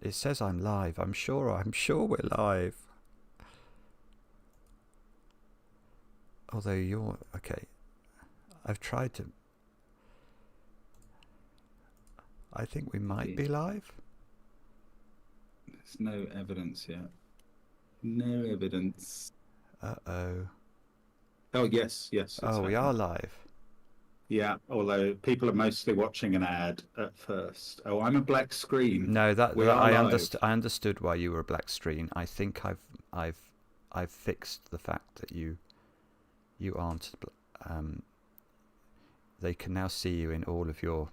It says I'm live. I'm sure we're live. Although you're okay. I've tried to. I think we might be live. There's no evidence yet. No evidence. Uh-oh. Oh, yes. Oh, we are live. Yeah, although people are mostly watching an ad at first. Oh, I'm a black screen. No, I understood why you were a black screen. I think I've fixed the fact that you aren't. They can now see you in all of your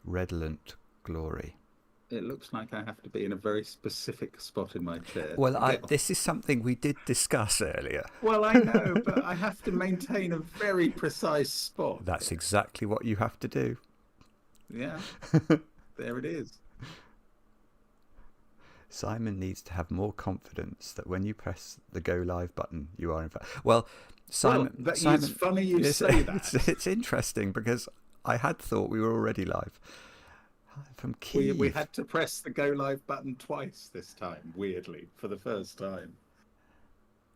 redolent glory. It looks like I have to be in a very specific spot in my chair. Well, this is something we did discuss earlier. Well, I know, but I have to maintain a very precise spot. That's exactly what you have to do. Yeah, there it is. Simon needs to have more confidence that when you press the go live button, you are in fact. Well, Simon. Well, Simon, it's funny you say that. It's interesting because I had thought we were already live. From Kyiv. We had to press the go live button twice this time, weirdly, for the first time.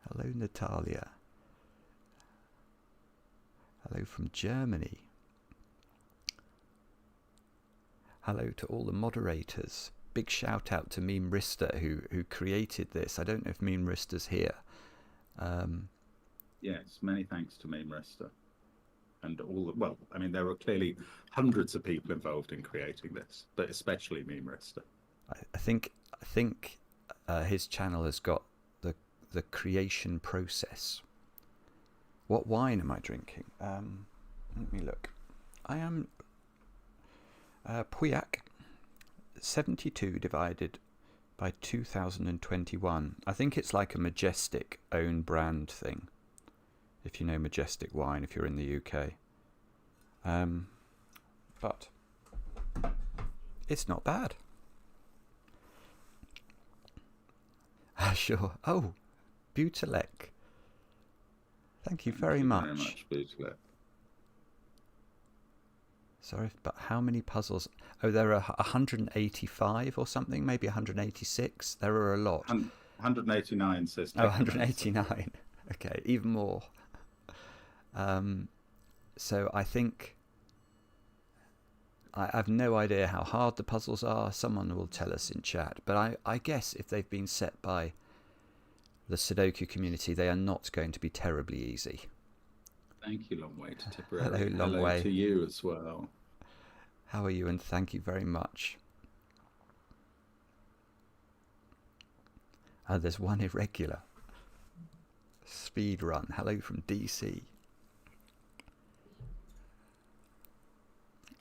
Hello, Natalia. Hello from Germany. Hello to all the moderators. Big shout out to Memeristor who created this. I don't know if Memeristor's here. Yes, many thanks to Memeristor. And there were clearly hundreds of people involved in creating this, but especially Memeristor. I think his channel has got the creation process. What wine am I drinking? Let me look. I am Pauillac 72 divided by 2021. I think it's like a Majestic own brand thing. If you know Majestic wine, if you're in the UK. But it's not bad. Sure. Oh, Butelec. Thank you very much. Butelec. Sorry, but how many puzzles? Oh, there are 185 or something, maybe 186. There are a lot. 189 says. Oh, 189. Okay, even more. So I think I have no idea how hard the puzzles are. Someone will tell us in chat. But I guess if they've been set by the Sudoku community, they are not going to be terribly easy. Thank you, Long Way to Tipperary. Hello, Long Way. To you as well. How are you? And thank you very much. There's one irregular. Speed run. Hello from DC.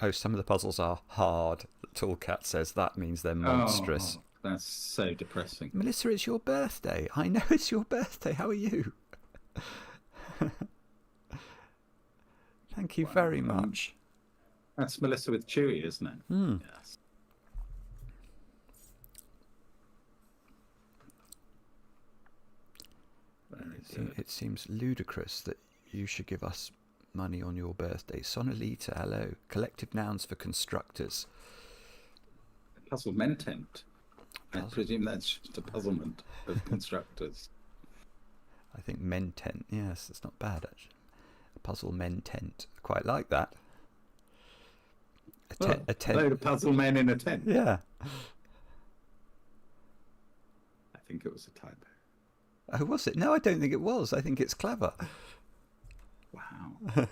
Oh, some of the puzzles are hard. Toolcat says that means they're monstrous. Oh, that's so depressing. Melissa, it's your birthday. I know it's your birthday. How are you? Thank you very much. That's Melissa with Chewy, isn't it? Mm. Yes. It seems ludicrous that you should give us money on your birthday. Sonalita, hello. Collective nouns for constructors. Puzzlement. I presume that's just a puzzlement of constructors. I think mentent. Yes, that's not bad, actually. A puzzle mentent. Quite like that. A load of puzzle men in a tent. Yeah. I think it was a typo. Oh, was it? No, I don't think it was. I think it's clever. Wow.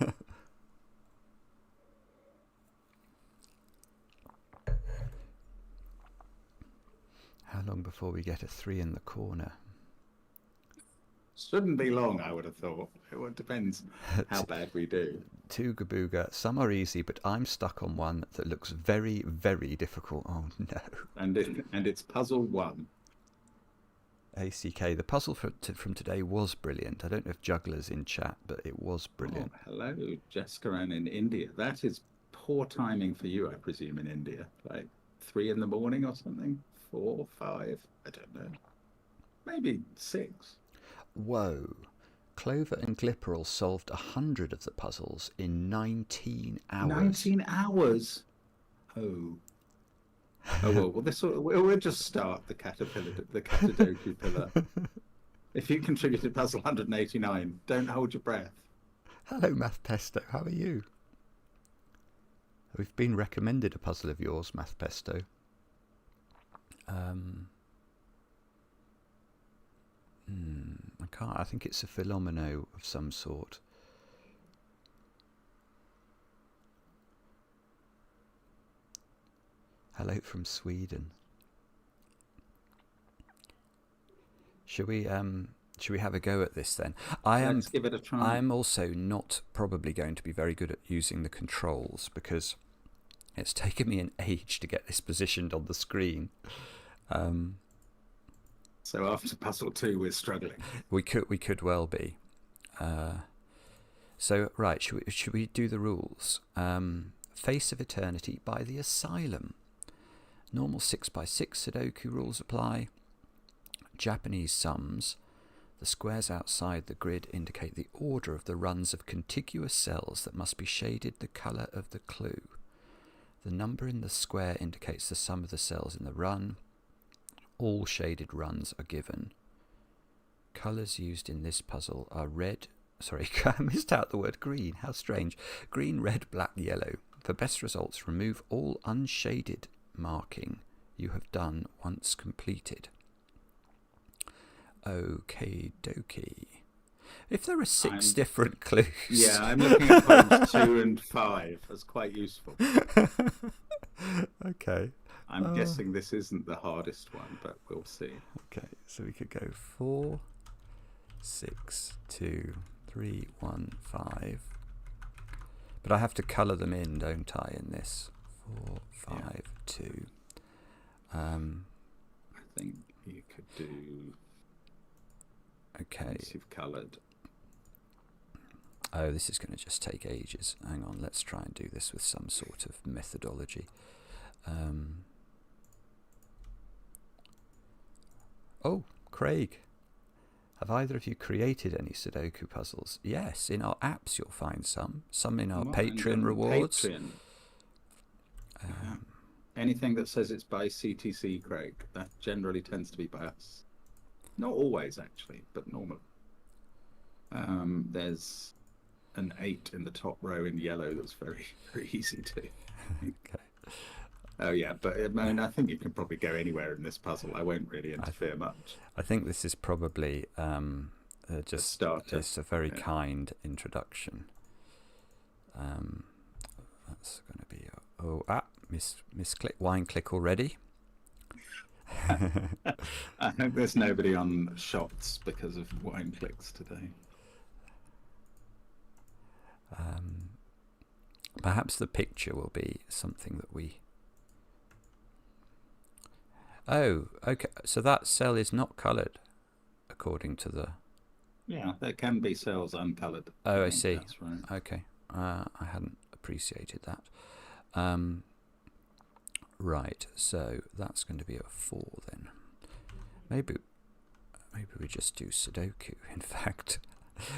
How long before we get a 3 in the corner? Shouldn't be long, I would have thought. It depends how bad we do. Tooga Booga. Some are easy, but I'm stuck on one that looks very, very difficult. Oh, no. And it's puzzle 1. ACK. The puzzle from today was brilliant. I don't know if Juggler's in chat, but it was brilliant. Oh, hello, Jessica Ann in India. That is poor timing for you, I presume, in India. Like 3 in the morning or something? 4, 5? I don't know. Maybe 6. Whoa. Clover and Glipperal solved 100 of the puzzles in 19 hours. 19 hours? Oh. Oh well, we'll just start the Caterdokupillar. If you contributed puzzle 189, don't hold your breath. Hello, Math Pesto. How are you? We've been recommended a puzzle of yours, Math Pesto. I can't. I think it's a Philomeno of some sort. Hello from Sweden. Should we have a go at this then? Let's give it a try. I'm also not probably going to be very good at using the controls because it's taken me an age to get this positioned on the screen. So after puzzle 2, we're struggling. We could well be. So right, should we do the rules? Face of Eternity by the Asylum. Normal 6x6 Sudoku rules apply. Japanese sums. The squares outside the grid indicate the order of the runs of contiguous cells that must be shaded the colour of the clue. The number in the square indicates the sum of the cells in the run. All shaded runs are given. Colours used in this puzzle are red. Sorry, I missed out the word green. How strange. Green, red, black, yellow. For best results, remove all unshaded marking you have done once completed. Okie dokie. If there are 6 different clues. Yeah, I'm looking at points 2 and 5 as quite useful. Okay. I'm guessing this isn't the hardest one, but we'll see. Okay, so we could go 4, 6, 2, 3, 1, 5. But I have to colour them in, don't I, in this? 4, 5, Yeah. 2. I think you could do... Okay. Once you've coloured. Oh, this is going to just take ages. Hang on, let's try and do this with some sort of methodology. Oh, Craig. Have either of you created any Sudoku puzzles? Yes, in our apps you'll find some. Some in our Patreon rewards. Patreon. Anything that says it's by CTC, Craig, that generally tends to be by us. Not always, actually, but normally. There's an 8 in the top row in yellow that's very, very easy to. Okay. Oh, yeah, but I mean, I think you can probably go anywhere in this puzzle. I won't really interfere much. I think this is probably just a very kind introduction. That's going to be... misclick, wine click already. I hope there's nobody on shots because of wine clicks today. Perhaps the picture will be something that we... Oh, okay. So that cell is not coloured, according to the... Yeah, there can be cells uncoloured. Oh, I see. That's right. Okay. I hadn't appreciated that. Right, so that's going to be a 4 then. Maybe we just do Sudoku, in fact.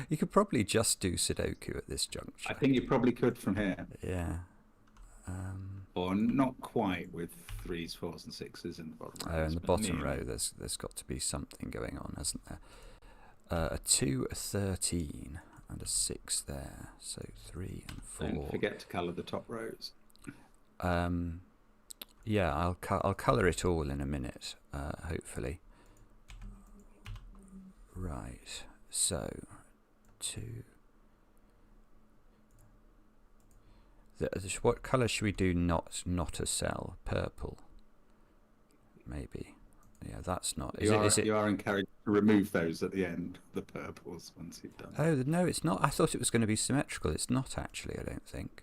You could probably just do Sudoku at this juncture. I think you probably could from here. Yeah. Or not quite with 3s, 4s and 6s in the bottom row. Oh, in the bottom row there's got to be something going on, hasn't there? A 2, a 13 and a 6 there. So 3 and 4. Don't forget to colour the top rows. Yeah, I'll colour it all in a minute, hopefully. Right, so 2. What colour should we do? Not a cell. Purple, maybe. Yeah, that's not. You are encouraged to remove those at the end, the purples, once you've done. Oh no, it's not. I thought it was going to be symmetrical. It's not actually. I don't think.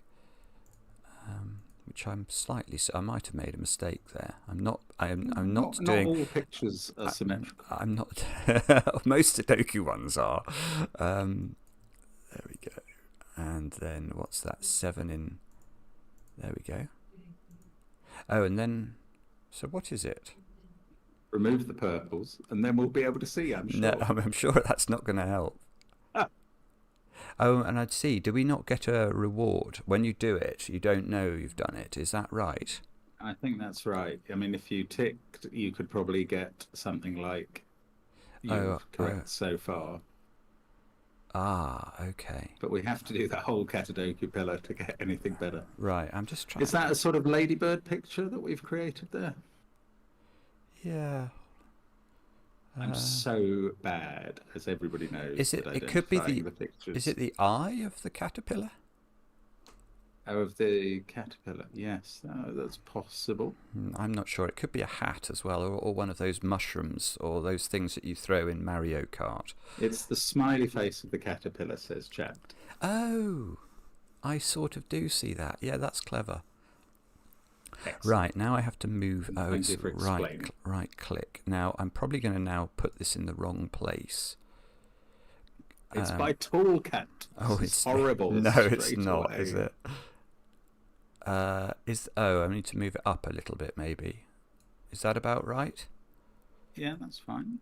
Which I'm slightly. I might have made a mistake there. I'm not doing. Not all pictures are symmetrical. I'm not. Most Sudoku ones are. There we go. And then what's that? 7 in. There we go. Oh, and then. So what is it? Remove the purples, and then we'll be able to see. I'm sure. No, I'm sure that's not going to help. Oh, and I'd see, do we not get a reward? When you do it, you don't know you've done it. Is that right? I think that's right. I mean, if you ticked, you could probably get something like you've correct so far. Ah, okay. But we have to do that whole Caterdokupillar to get anything better. Right, I'm just trying. Is that a sort of ladybird picture that we've created there? Yeah. I'm so bad, as everybody knows. Is it? At It could be identifying the pictures. Is it the eye of the caterpillar? Oh, of the caterpillar. Yes, that's possible. I'm not sure. It could be a hat as well, or one of those mushrooms, or those things that you throw in Mario Kart. It's the smiley face of the caterpillar, says chat. Oh, I sort of do see that. Yeah, that's clever. Excellent. Right, now I have to move. Oh, Thank it's you for explaining. right click. Now I'm probably going to now put this in the wrong place. It's by Tall Cat. Oh, it's horrible. No, it's straight not, away. is it? I need to move it up a little bit, maybe. Is that about right? Yeah, that's fine.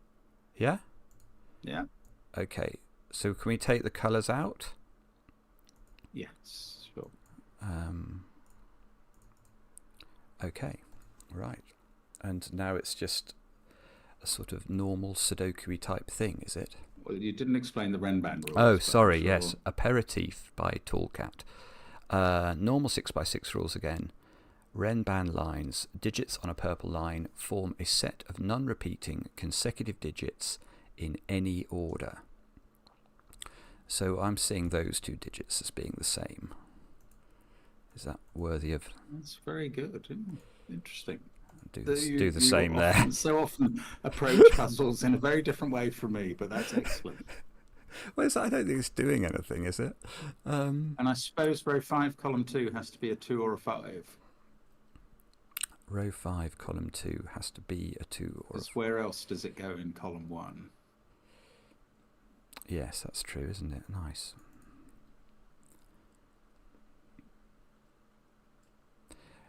Yeah? Yeah. Okay, so can we take the colours out? Yes, sure. Okay, right. And now it's just a sort of normal Sudoku-y type thing, is it? Well, you didn't explain the Renban rules. Oh, sorry, sure. yes. Aperitif by Tallcat. Normal 6x6 rules again. Renban lines, digits on a purple line, form a set of non-repeating consecutive digits in any order. So I'm seeing those two digits as being the same. Is that worthy of... That's very good. Interesting. Do the same there. So often approach puzzles in a very different way from me, but that's excellent. Well, I don't think it's doing anything, is it? And I suppose row 5, column 2 has to be a 2 or a 5. Row 5, column 2 has to be a 2 or a 5. Where else does it go in column 1? Yes, that's true, isn't it? Nice.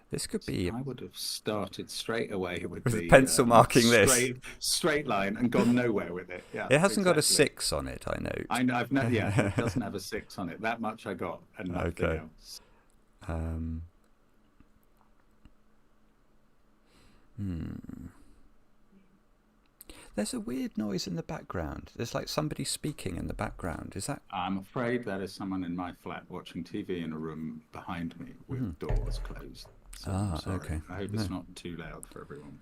This could be... I would have started straight away with the pencil marking this. Straight line and gone nowhere with it. Yeah, it hasn't got a 6 on it, I know. It doesn't have a 6 on it. That much I got, and nothing else. There's a weird noise in the background. There's like somebody speaking in the background. Is that... I'm afraid that is someone in my flat watching TV in a room behind me with doors closed. So I'm sorry. Okay. I hope it's not too loud for everyone.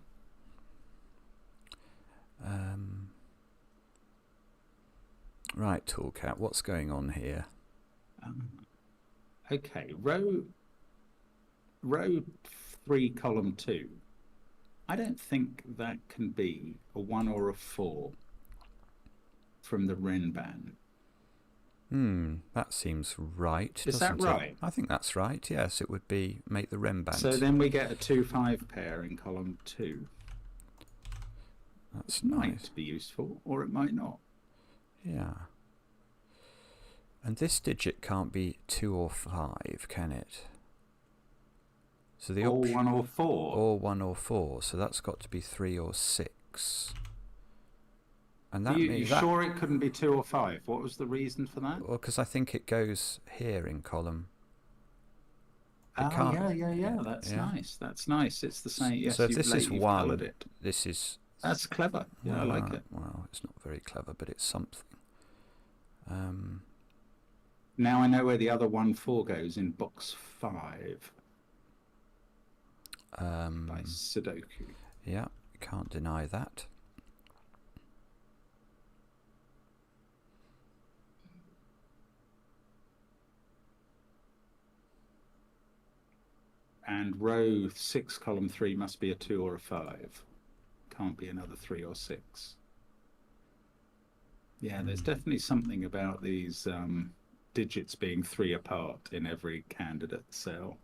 Right, Toolcat, what's going on here? Okay, row 3, column 2. I don't think that can be a 1 or a 4 from the Renban. That seems right. Is that right? I think that's right. Yes, it would be make the Renban. So then we get a 2-5 pair in column 2. That's might be useful, or it might not. Yeah. And this digit can't be 2 or 5, can it? So the or 1 or 4. Or 1 or 4. So that's got to be 3 or 6. And that you sure it couldn't be 2 or 5? What was the reason for that? Well, because I think it goes here in column. Yeah. That's nice. That's nice. It's the same. Yes, so if this is 1, it. this is... That's clever. Yeah, I like it. Well, it's not very clever, but it's something. Now I know where the other 1-4 goes in box 5. By Sudoku. Yeah, can't deny that. And row 6, column 3 must be a 2 or a 5. Can't be another 3 or 6. Yeah, there's definitely something about these digits being 3 apart in every candidate cell.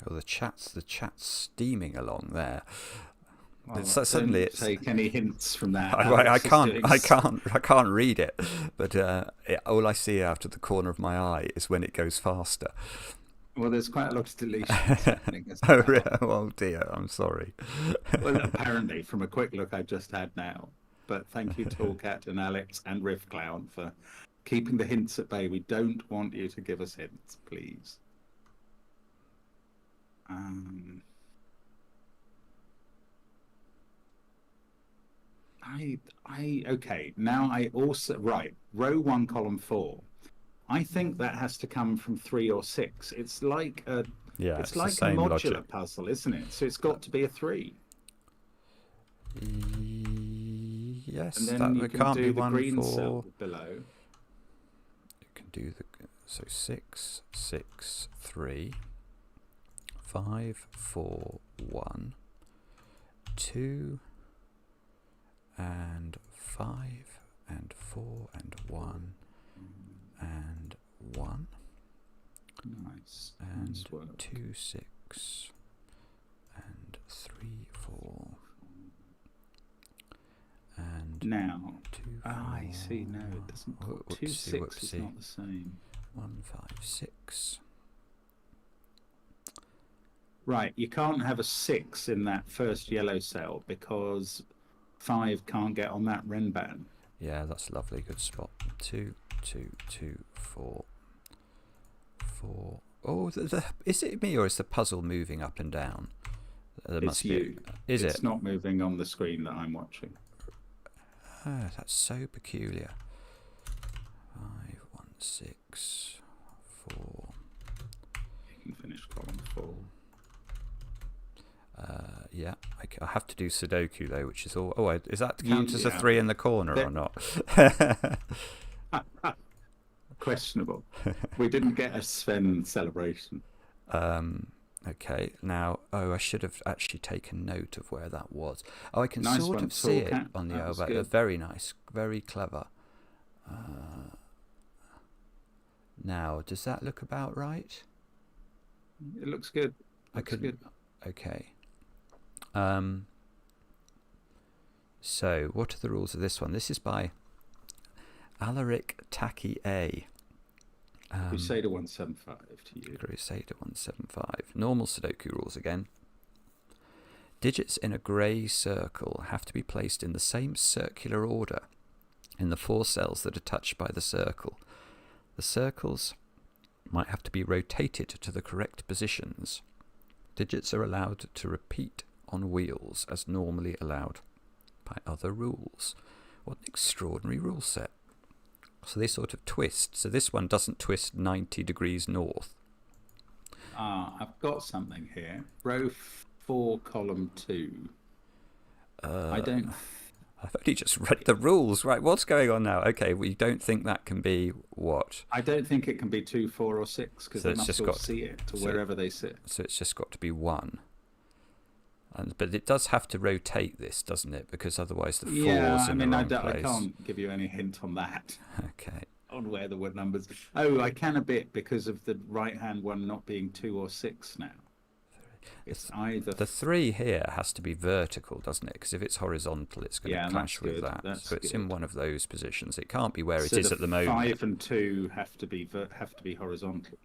Oh, the chat's steaming along there. Well, suddenly don't take any hints from that. I can't read it, but all I see out of the corner of my eye is when it goes faster. Well, there's quite a lot of deletions happening as well. Oh dear, I'm sorry. Well, apparently, from a quick look I just had now. But thank you, Tallcat and Alex and Riff Clown, for keeping the hints at bay. We don't want you to give us hints, please. Um, okay. Now I also, right, row 1, column 4. I think that has to come from 3 or 6. It's like a, Yeah, it's it's like the a same modular logic. puzzle, isn't it? So it's got to be a 3. Yes, And then that you there can can't do be the one green for. cell below. You can do the so 6, 6, 3, 5, 4, 1, 2, and 5, and 4, and 1, and 1, Nice. and Nice work. 2, 6, and 3, 4, and Now, 2, 4. I see. No, it doesn't. 2, 6 is not the same. 1, 5, 6. Right, you can't have a 6 in that first yellow cell because 5 can't get on that Renban. Yeah, that's a lovely, good spot. 2, 2, 2, 4, 4. Oh, is it me or is the puzzle moving up and down? There It's must you. Be. Is it? It's not moving on the screen that I'm watching. Oh, that's so peculiar. 5, 1, 6, 4. You can finish column 4. Yeah, I have to do Sudoku though, which is all. Oh, is that count as a Yeah. 3 in the corner or not? Questionable. We didn't get a Sven celebration. Okay, now, I should have actually taken note of where that was. Oh, I can Nice sort one, of see Tall it Cat. on the That was elbow. good. Very nice, very clever. Now, does that look about right? It looks good. Looks good. Okay. So, what are the rules of this one? This is by Alaric Taki A. Crusader 175 to you. Crusader 175. Normal Sudoku rules again. Digits in a grey circle have to be placed in the same circular order in the 4 cells that are touched by the circle. The circles might have to be rotated to the correct positions. Digits are allowed to repeat on wheels as normally allowed by other rules. What an extraordinary rule set. So they sort of twist. So this one doesn't twist 90 degrees north. I've got something here. Row 4, column 2. I don't. I've only just read the rules. Right, what's going on now? Okay, we don't think that can be what? I don't think it can be 2, 4, or 6 because So they it's must just all got- see it to so- wherever they sit. So it's just got to be 1. But it does have to rotate this, doesn't it? Because otherwise the 4's Yeah, I in mean, the I wrong place. can't give you any hint on that, Okay. on where the word numbers. Oh, I can a bit because of the right-hand one not being 2 or 6 now. It's either. The 3 here has to be vertical, doesn't it? Because if it's horizontal, it's going to clash that's with good. that. That's so it's in good. one of those positions. It can't be where it So is at the moment. 5 and 2 have to be horizontal.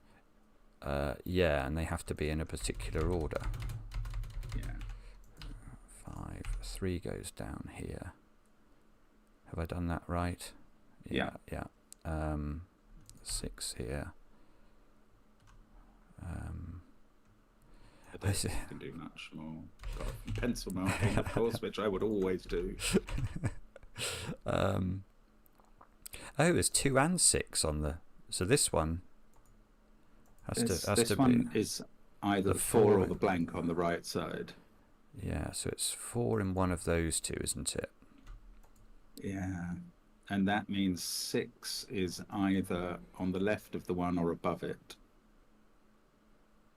Yeah, and they have to be in a particular order. Yeah. 5, 3 goes down here. Have I done that right? Yeah. 6 here. I don't think you can do much more. Got pencil marking, of course, which I would always do. There's 2 and 6 on the. So this one has This to one be. is either the the 4 or 4. the blank on the right side. Yeah, so it's 4 in one of those 2, isn't it? Yeah. And that means 6 is either on the left of the 1 or above it.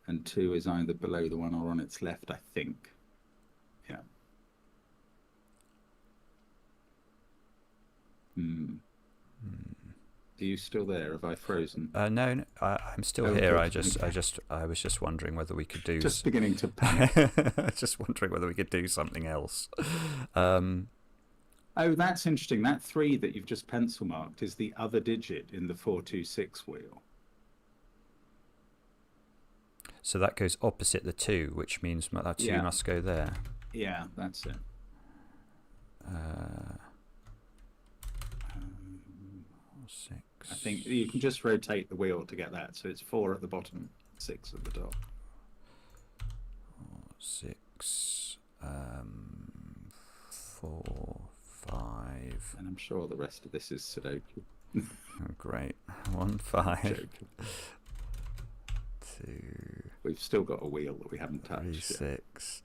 And 2 is either below the 1 or on its left, I think. Yeah. Are you still there? Have I frozen? No, I'm still Oh, here. good. I was just wondering whether we could do. Just beginning to panic. Just wondering whether we could do something else. Oh, that's interesting. That 3 that you've just pencil marked is the other digit in the 426 wheel. So that goes opposite the 2, which means that 2 must go there. Yeah, that's it. 6. I think you can just rotate the wheel to get that. So it's 4 at the bottom, 6 at the top. 6, 4, 5. And I'm sure the rest of this is Sudoku. Oh, great. 1, 5. Joking. 2, We've still got a wheel that we haven't 3, touched yet. 6.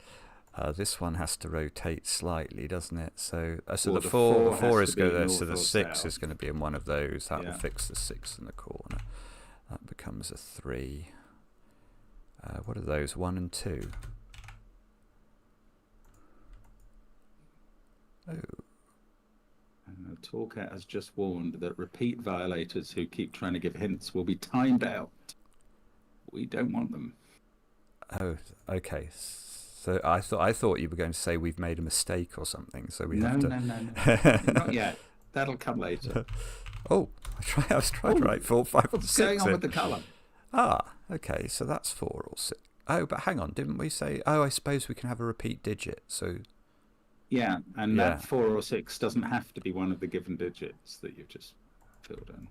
This one has to rotate slightly, doesn't it? So, so Well, the the 4 4 has is to be go there. So north the or 6 south. is going to be in one of those. That will Yeah. fix the 6 in the corner. That becomes a 3. What are those? 1 and 2. Oh. Talkcat has just warned that repeat violators who keep trying to give hints will be timed out. We don't want them. Oh, okay. So I thought you were going to say we've made a mistake or something. So we have to. No. Not yet. That'll come later. Oh, I was trying to write 4, 5, and What's 6. going on with the colour? Ah, okay. So that's 4 or 6. Oh, but hang on, didn't we say? Oh, I suppose we can have a repeat digit. So. Yeah, and that 4 or 6 doesn't have to be one of the given digits that you've just filled in.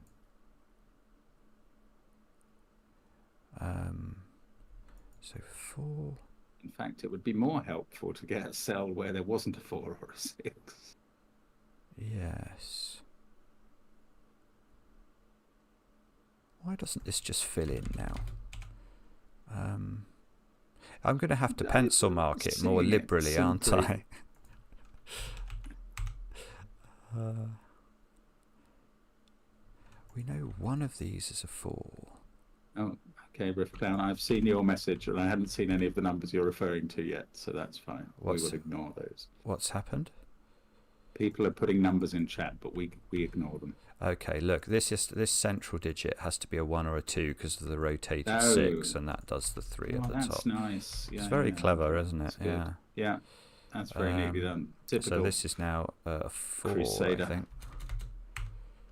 So 4. In fact, it would be more helpful to get a cell where there wasn't a 4 or a 6. Yes. Why doesn't this just fill in now? I'm going to have to pencil mark it more liberally, aren't I? We know one of these is a 4. Oh, okay, Riffclown, I've seen your message and I hadn't seen any of the numbers you're referring to yet, so that's fine. We will ignore those. What's happened? People are putting numbers in chat, but we ignore them. Okay, look, this central digit has to be a 1 or a 2 because of the rotated 6, and that does the 3 at the top. That's nice. Yeah, it's very clever, isn't it? Yeah. Yeah, that's very neatly done. Typical. So this is now a 4, Crusader. I think.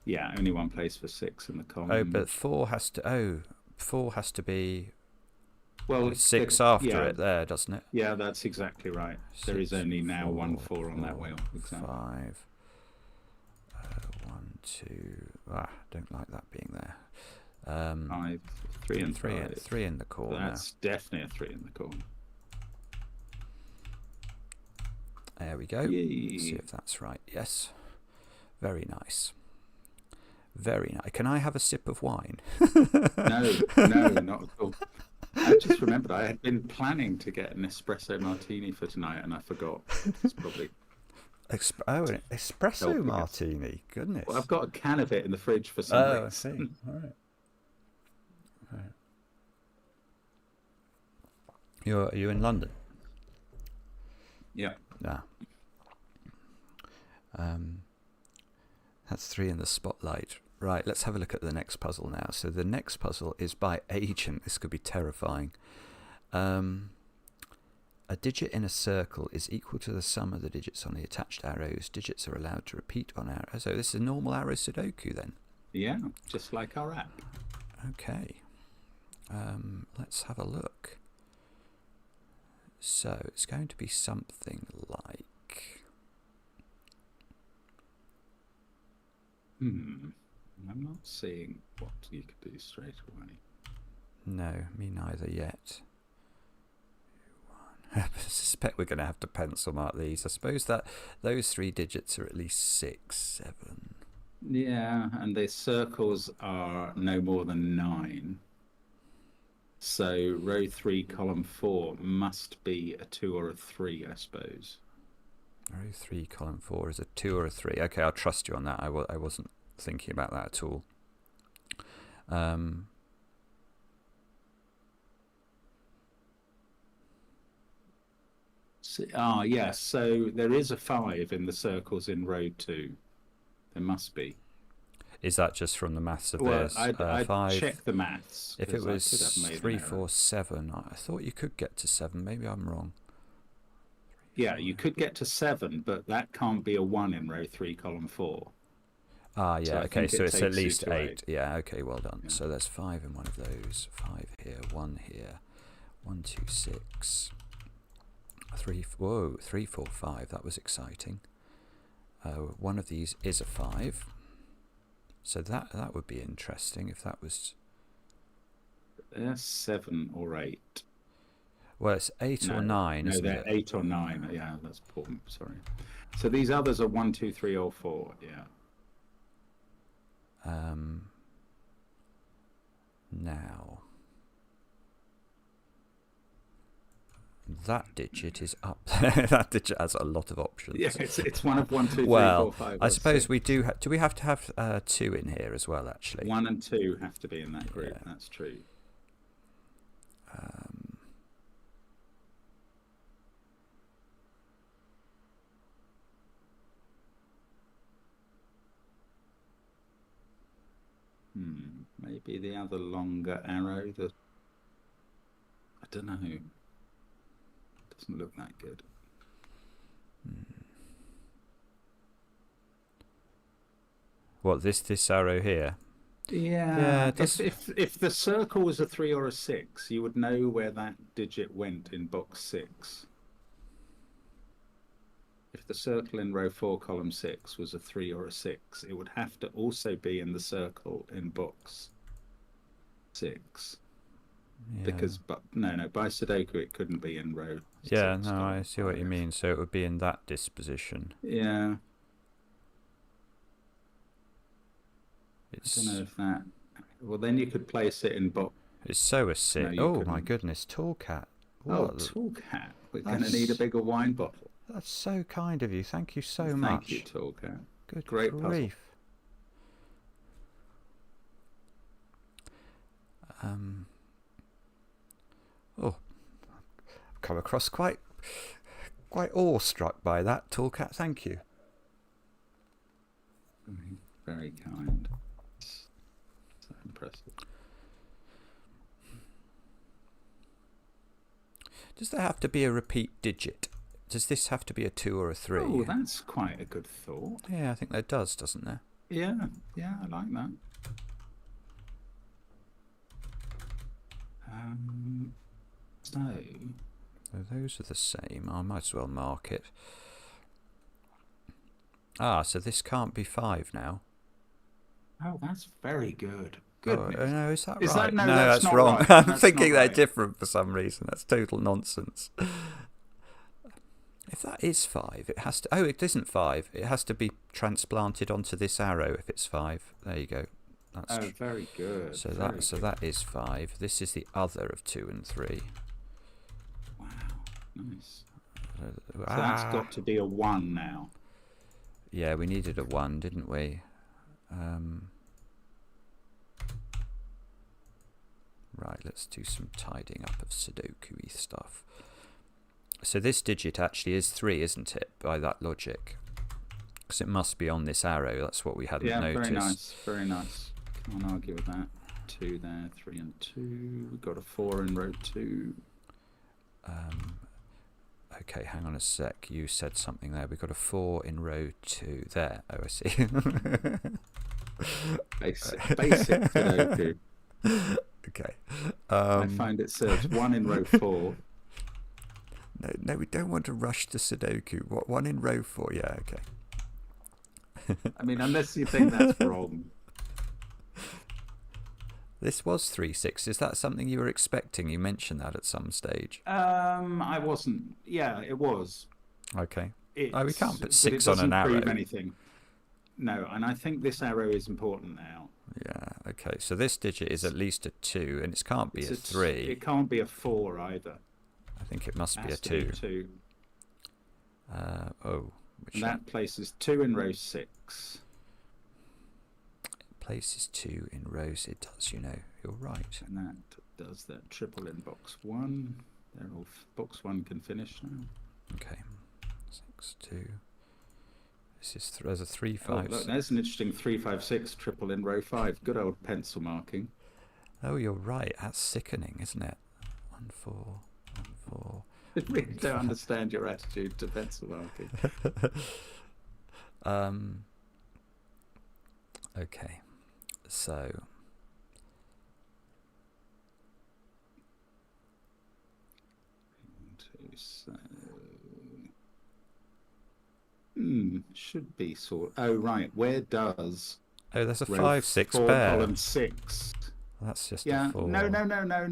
Yeah, only one place for 6 in the column. Oh, but 4 has to. Oh, 4 has to be. Well, 6 after it, there, doesn't it? Yeah, that's exactly right. There is only now 1 4 on that wheel. Exactly. 5. 1, 2. Don't like that being there. 5, 3 and 5. 3 in the corner. That's definitely a 3 in the corner. There we go. Yay. See if that's right. Yes. Very nice. Very nice. Can I have a sip of wine? No, not at all. I just remembered I had been planning to get an espresso martini for tonight and I forgot. It's probably... an espresso martini. Goodness. Well, I've got a can of it in the fridge for some reason. I see. All right. Are you in London? Yeah. Yeah. That's 3 in the spotlight. Right, let's have a look at the next puzzle now. So the next puzzle is by agent. This could be terrifying. A digit in a circle is equal to the sum of the digits on the attached arrows. Digits are allowed to repeat on arrows. So this is a normal arrow Sudoku then? Yeah, just like our app. Okay. Let's have a look. So it's going to be something like... I'm not seeing what you could do straight away. No, me neither yet. I suspect we're going to have to pencil mark these. I suppose that those 3 digits are at least 6, 7. Yeah, and the circles are no more than 9. So row 3, column 4 must be a 2 or a 3, I suppose. Row 3, column 4 is a 2 or a 3. Okay, I'll trust you on that. I wasn't thinking about that at all. Yes, so there is a 5 in the circles in row 2. There must be. Is that just from the maths of Well, this? I'd 5. check the maths. If it was 3, 4, error. 7, I thought you could get to 7. Maybe I'm wrong. Yeah, you could get to 7, but that can't be a 1 in row 3, column 4. Yeah, So okay, so it's at takes you least to 8. Yeah, okay, well done. Yeah. So there's 5 in one of those. 5 here, 1 here. 1, 2, 6. 3, 3, 4, 5. That was exciting. One of these is a 5. So that would be interesting if that was... 7 or 8. Well, it's 8 or 9, no, isn't they're it? 8 or 9. Yeah, that's poor. Sorry. So these others are 1, 2, 3, or 4. Yeah. Now, that digit is up there. That digit has a lot of options. Yeah, it's one of 1, 2, 3, well, 4, 5. I suppose we do. Do we have to have 2 in here as well? Actually, 1 and 2 have to be in that group. Yeah. That's true. Maybe the other longer arrow. I don't know. Doesn't look that good. What, this arrow here? Yeah. If the circle was a 3 or a 6, you would know where that digit went in box 6. If the circle in row 4, column 6 was a 3 or a 6, it would have to also be in the circle in box 6. Yeah. Because, no, by Sudoku it couldn't be in row 6. Yeah, no, I see what you mean. So it would be in that disposition. Yeah. I It's, don't know if that... Well, then you could place it in box... it's so acidic. No, oh, my goodness, tall cat. Oh, tall cat. We're going to need a bigger wine bottle. That's so kind of you. Thank you so much. Thank you, tall cat. Good Great grief. Oh, I've come across quite awestruck by that, tall cat. Thank you. Very kind. So impressive. Does there have to be a repeat digit? Does this have to be a 2 or a 3? Oh, that's quite a good thought. Yeah, I think there does, doesn't there? Yeah, I like that. So those are the same. I might as well mark it. Ah, so this can't be 5 now. Oh, that's very good. Goodness. Oh, no, is that right? That, no, that's not wrong. Right. I'm thinking they're different for some reason. That's total nonsense. If that is 5, it has to... Oh, it isn't 5. It has to be transplanted onto this arrow if it's 5. There you go. That's very good. So that is 5. This is the other of 2 and 3. Wow, nice. So that's got to be a 1 now. Yeah, we needed a 1, didn't we? Right, let's do some tidying up of Sudoku-y stuff. So this digit actually is 3, isn't it, by that logic? Because it must be on this arrow. That's what we hadn't noticed. Very nice, very nice. Can't argue with that. 2 there, 3 and 2. We've got a 4 in row 2. Okay, hang on a sec. You said something there. We've got a 4 in row 2. There. Oh, I see. Basic Sudoku. Okay. I find it says 1 in row 4. No, we don't want to rush to Sudoku. What, 1 in row 4? Yeah, okay. I mean, unless you think that's wrong. This was 3, 6. Is that something you were expecting? You mentioned that at some stage. I wasn't. Yeah, it was. Okay. Oh, we can't put 6 on It an arrow. doesn't prove anything. No, and I think this arrow is important now. Yeah, okay. So this digit is at least a 2, and it can't be a 3. It can't be a 4 either. I think it must be a 2. Be 2. That places 2 in row 6. Places 2 in rows. It does, you know. You're right. And that does that triple in box 1. They're all box 1 can finish now. Okay. 6, 2. This is there's a 3, 5. Oh, look, there's an interesting 3, 5, 6 triple in row 5. Good old pencil marking. Oh, you're right. That's sickening, isn't it? 1, 4, 1, 4. I really don't understand your attitude to pencil marking. Okay. So. Should be sort. Oh right, where does? Oh, there's a 5, 6 pair. Column 6. That's just a 4. No.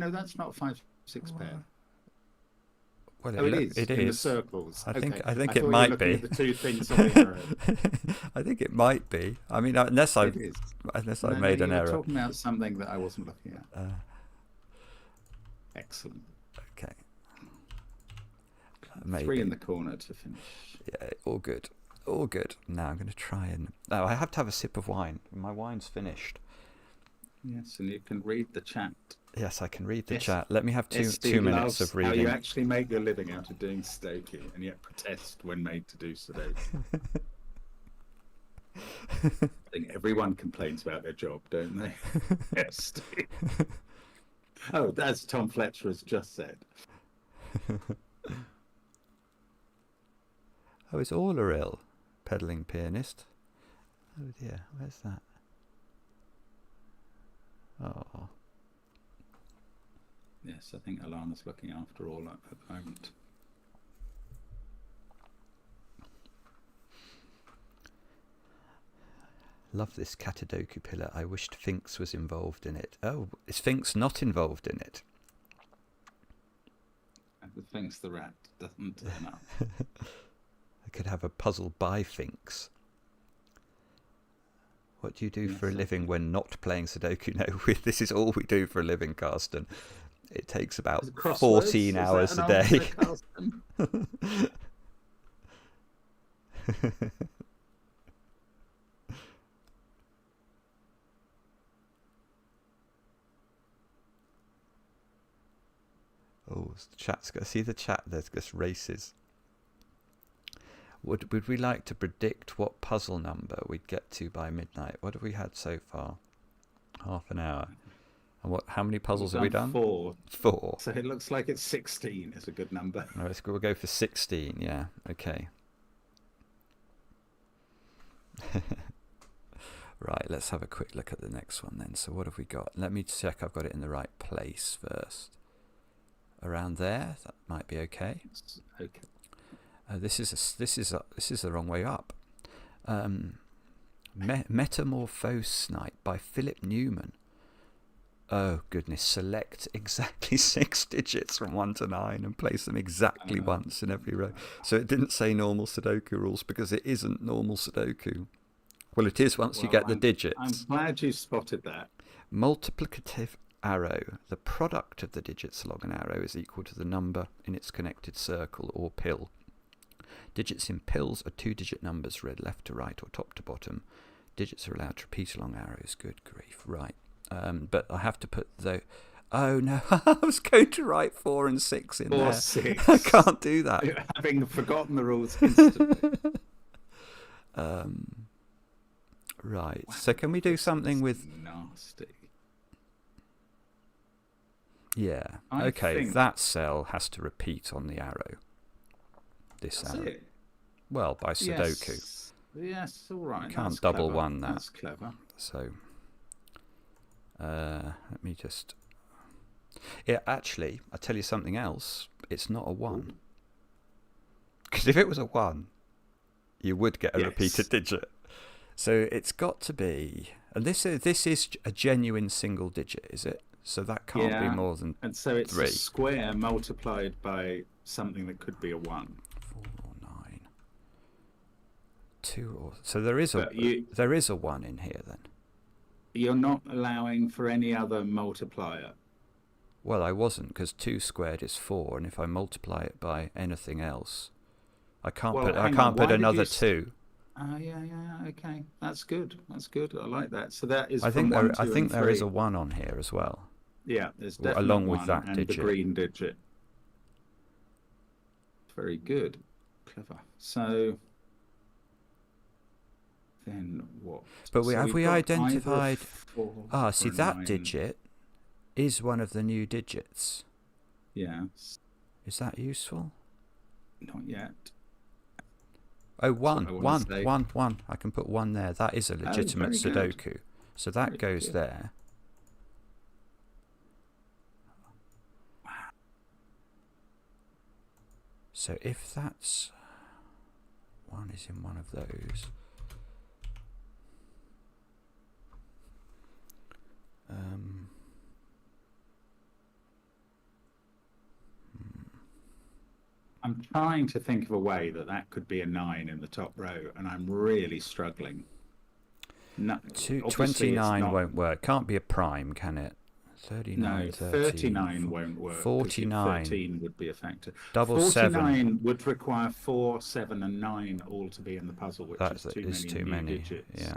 That's not 5, 6 pair. Well, Oh, it is it in the is. circles. I Okay. think I it thought you were might looking be. at the two things on the arrow. I think it might be. I mean, unless It is. I've No, made an you were error. talking about something that I wasn't looking at. Excellent. Okay. 3 Maybe. in the corner to finish. Yeah, all good. All good. Now I'm going to try and... No, I have to have a sip of wine. My wine's finished. Yes, and you can read the chat. Yes, I can read the Yes. chat. Let me have 2 SD minutes of loves how you reading. actually make your living out of doing Sudoku and yet protest when made to do Sudoku. I think everyone complains about their job, don't they? Yes. Oh, that's Tom Fletcher has just said. Oh, it's Orla ill, peddling pianist. Oh dear, where's that? Oh. Yes, I think Alana's looking after all at the moment. Love this Caterdokupillar. I wished Finks was involved in it. Oh, is Finks not involved in it? And the Finks the rat doesn't turn up. I could have a puzzle by Finks. What do you do for a living when not playing Sudoku? No, this is all we do for a living, Carsten. It takes about 14 hours a day. Oh, the chat's got. See the chat. There's just races. Would we like to predict what puzzle number we'd get to by midnight? What have we had so far? Half an hour. And how many puzzles have we done? 4. 4. So it looks like it's 16 is a good number. All right, we'll go for 16. Yeah. Okay. Right. Let's have a quick look at the next one then. So what have we got? Let me check I've got it in the right place first. Around there. That might be okay. Okay. This is the wrong way up. Metamorphosnipe by Philip Newman. Oh goodness! Select exactly 6 digits from 1 to 9 and place them exactly once in every row. So it didn't say normal Sudoku rules because it isn't normal Sudoku. Well, it is once you get the digits. I'm glad you spotted that. Multiplicative arrow. The product of the digits along an arrow is equal to the number in its connected circle or pill. Digits in pills are 2-digit numbers read left to right or top to bottom. Digits are allowed to repeat along arrows. Good grief. Right. But I have to put the... Oh, no. I was going to write 4 and 6 in 4, there. 6. I can't do that. Having forgotten the rules instantly. Right. Wow. So can we do something with... Nasty. Yeah. Okay. That cell has to repeat on the arrow. This arrow. It? Well, by Sudoku. Yes, all right. You can't double clever. one that. That's clever. So, let me just... Yeah, actually, I'll tell you something else. It's not a 1. Because if it was a 1, you would get a repeated digit. So it's got to be... And this is a genuine single digit, is it? So that can't be more than 3. And so it's a square multiplied by something that could be a 1. 4 or 9. 2 or... So there is a 1 in here then. You're not allowing for any other multiplier. Well, I wasn't, because 2 squared is 4, and if I multiply it by anything else, I can't put another 2. Yeah, okay. That's good. I like that. So that is. I think there is a 1 on here as well. Yeah, there's definitely along with that and digit. the green digit. Very good, clever. So then what? But have we identified? See that 9. digit is one of the new digits. Yeah. Is that useful? Not yet. Oh, 1. I can put 1 there. That is a legitimate Sudoku. So that goes there. So if that's 1 is in one of those. I'm trying to think of a way that could be a 9 in the top row, and I'm really struggling. No, obviously it's 29 not. won't work. Can't be a prime, can it? 39, No, 13, 39 won't work. 49. 13 would be a factor. Double 49 7. would require 4, 7, and 9 all to be in the puzzle, which is too many digits. Yeah.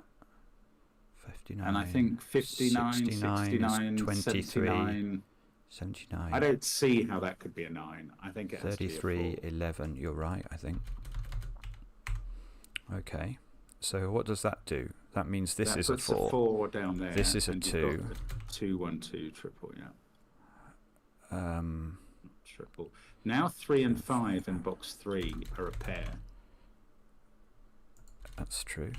59. And I think 59, 69, 23, 79. 79. I don't see how that could be a 9. I think it has 33, to be a 4. 11. You're right, I think. Okay. So what does that do? That means this is a 4. That's a 4 down there. This is a 2. You've got a 2, 1, 2, triple, yeah. Triple. Now 3 and 5 in box 3 are a pair. That's true.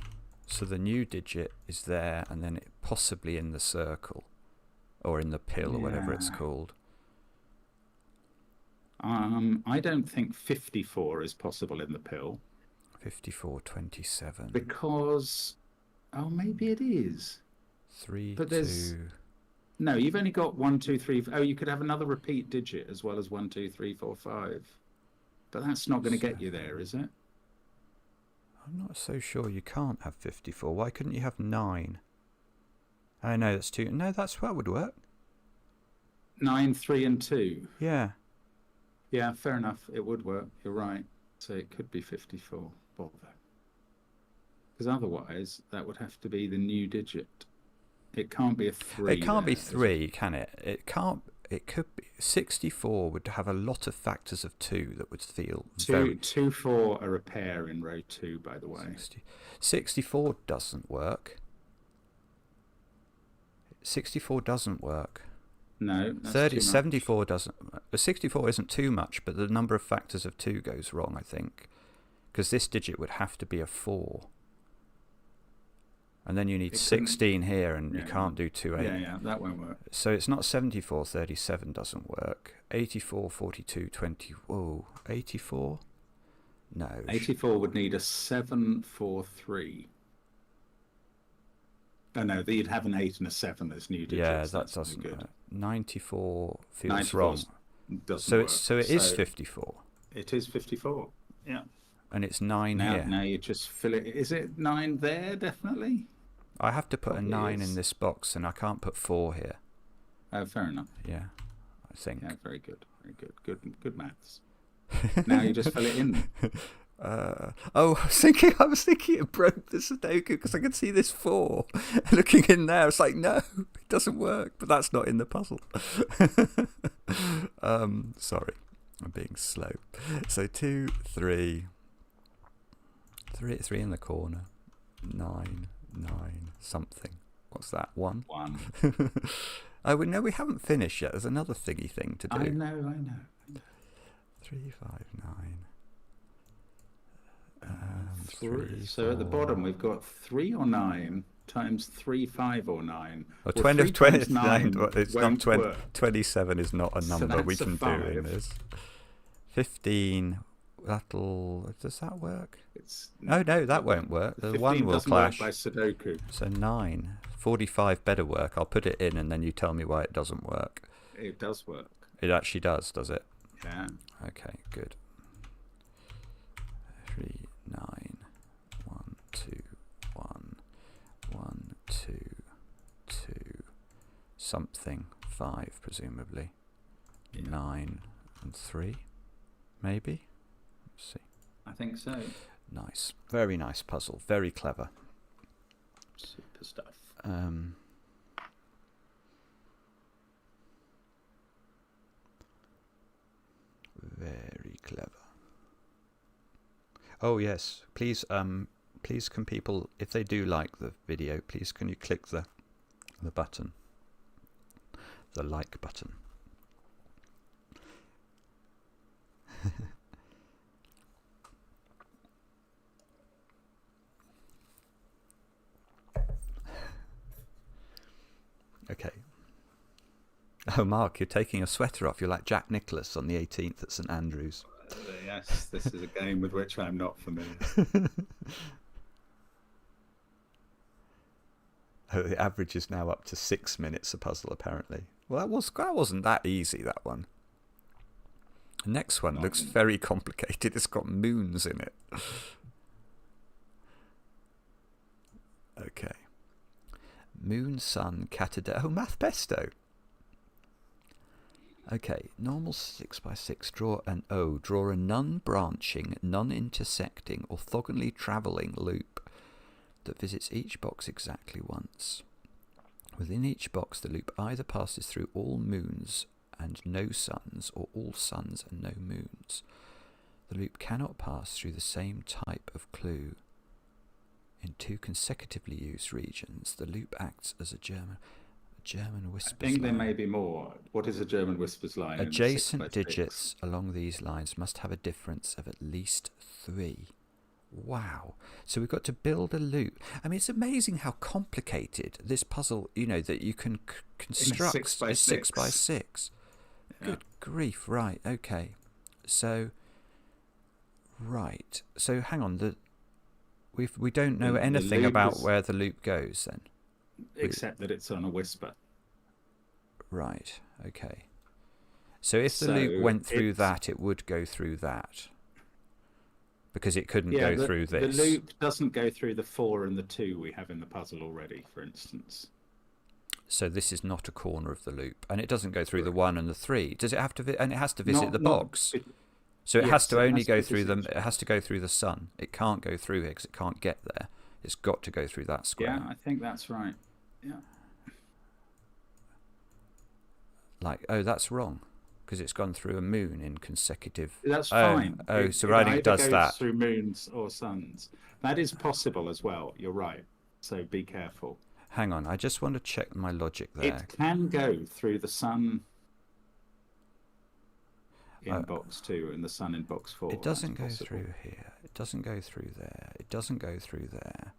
So the new digit is there, and then it possibly in the circle, or in the pill, or whatever it's called. I don't think 54 is possible in the pill. 54, 27. Because, maybe it is. 3, but 2. No, you've only got 1, 2, 3. Oh, you could have another repeat digit as well as 1, 2, 3, 4, 5. But that's not going to get you there, is it? I'm not so sure you can't have 54. Why couldn't you have 9? Oh, no, that's 2. No, that would work. 9, 3, and 2. Yeah. Yeah, fair enough. It would work. You're right. So it could be 54. Bother. Because otherwise, that would have to be the new digit. It can't be a 3. It can't be 3, can it? It can't. It could be 64. Would have a lot of factors of 2 that would feel 2, 4 are a pair in row 2. By the way, 64 doesn't work. 64 doesn't work. No, that's 74 doesn't. 64 isn't too much, but the number of factors of 2 goes wrong, I think, because this digit would have to be a 4. And then you need 16 here, and you can't do 2, 8. Yeah, that won't work. So it's not 74, 37 doesn't work. 84, 42, 20. Whoa, 84? No. 84 would need a 7, 4, 3. Oh, no, you'd have an 8 and a 7 as new digits. Yeah, that doesn't good. work. 94 feels 94 wrong. Doesn't work. So it is 54. It is 54, yeah. And it's 9 here. Now you just fill it. Is it 9 there, definitely? I have to put Probably a 9 is. in this box, and I can't put 4 here. Oh, fair enough. Yeah, I think. Yeah, very good. Very good. Good maths. Now you just fill it in. I was thinking it broke the Sudoku because I could see this 4 looking in there. It's like, no, it doesn't work, but that's not in the puzzle. Sorry, I'm being slow. So 2, 3 in the corner, 9, something. What's that? 1? 1. Oh, no, we haven't finished yet. There's another thingy thing to do. I know. 3, 5, 9. 3. So at the bottom we've got 3 or 9 times 3, 5 or 9. Well, 3 times 9 it's not 20. 27 is not a number we can do in this. 15. Does that work? No, that won't work. The 1 will clash. Work by Sudoku. So 9. 45 better work. I'll put it in, and then you tell me why it doesn't work. It does work. It actually does it? Yeah. Okay, good. 3, 9, 1, 2, 1, 1, 2, 2, something, 5 presumably, 9 and 3, maybe. Let's see. I think so. Nice, very nice puzzle, very clever. Super stuff. Very clever. Oh yes, please can people, if they do like the video, please can you click the button, the like button. Okay. Oh, Mark, you're taking your sweater off. You're like Jack Nicklaus on the 18th at St Andrews. Yes, this is a game with which I'm not familiar. Oh, the average is now up to 6 minutes a puzzle, apparently. Well, that wasn't that easy, that one. The next one looks very complicated. It's got moons in it. Okay. Moon, sun, Caterdokupillar. Oh, Math Pesto. Okay, normal 6x6. Draw a non-branching, non-intersecting, orthogonally travelling loop that visits each box exactly once. Within each box, the loop either passes through all moons and no suns, or all suns and no moons. The loop cannot pass through the same type of clue. In two consecutively used regions, the loop acts as a German whispers I think there line. may be more. What is a German whispers line? Adjacent digits along these lines must have a difference of at least 3. Wow. So we've got to build a loop. I mean, it's amazing how complicated this puzzle, that you can construct is 6x6. Yeah. Good grief. Right. Okay. So, right. So hang on. We don't know anything about where the loop goes then. Except that it's on a whisper. Right. Okay. So if the loop went through that, it would go through that. Because it couldn't go through this. The loop doesn't go through the 4 and the 2 we have in the puzzle already, for instance. So this is not a corner of the loop, and it doesn't go through the 1 and the 3. Does it have to? And it has to visit the box. So it has to only go through them. It has to go through the sun. It can't go through here because it can't get there. It's got to go through that square. Yeah, I think that's right. Yeah. That's wrong. Because it's gone through a moon in consecutive. That's fine. So writing does that through moons or suns. That is possible as well. You're right. So be careful. Hang on, I just want to check my logic there. It can go through the sun in box 2 and the sun in box 4. It doesn't go through here. It doesn't go through there. It doesn't go through there.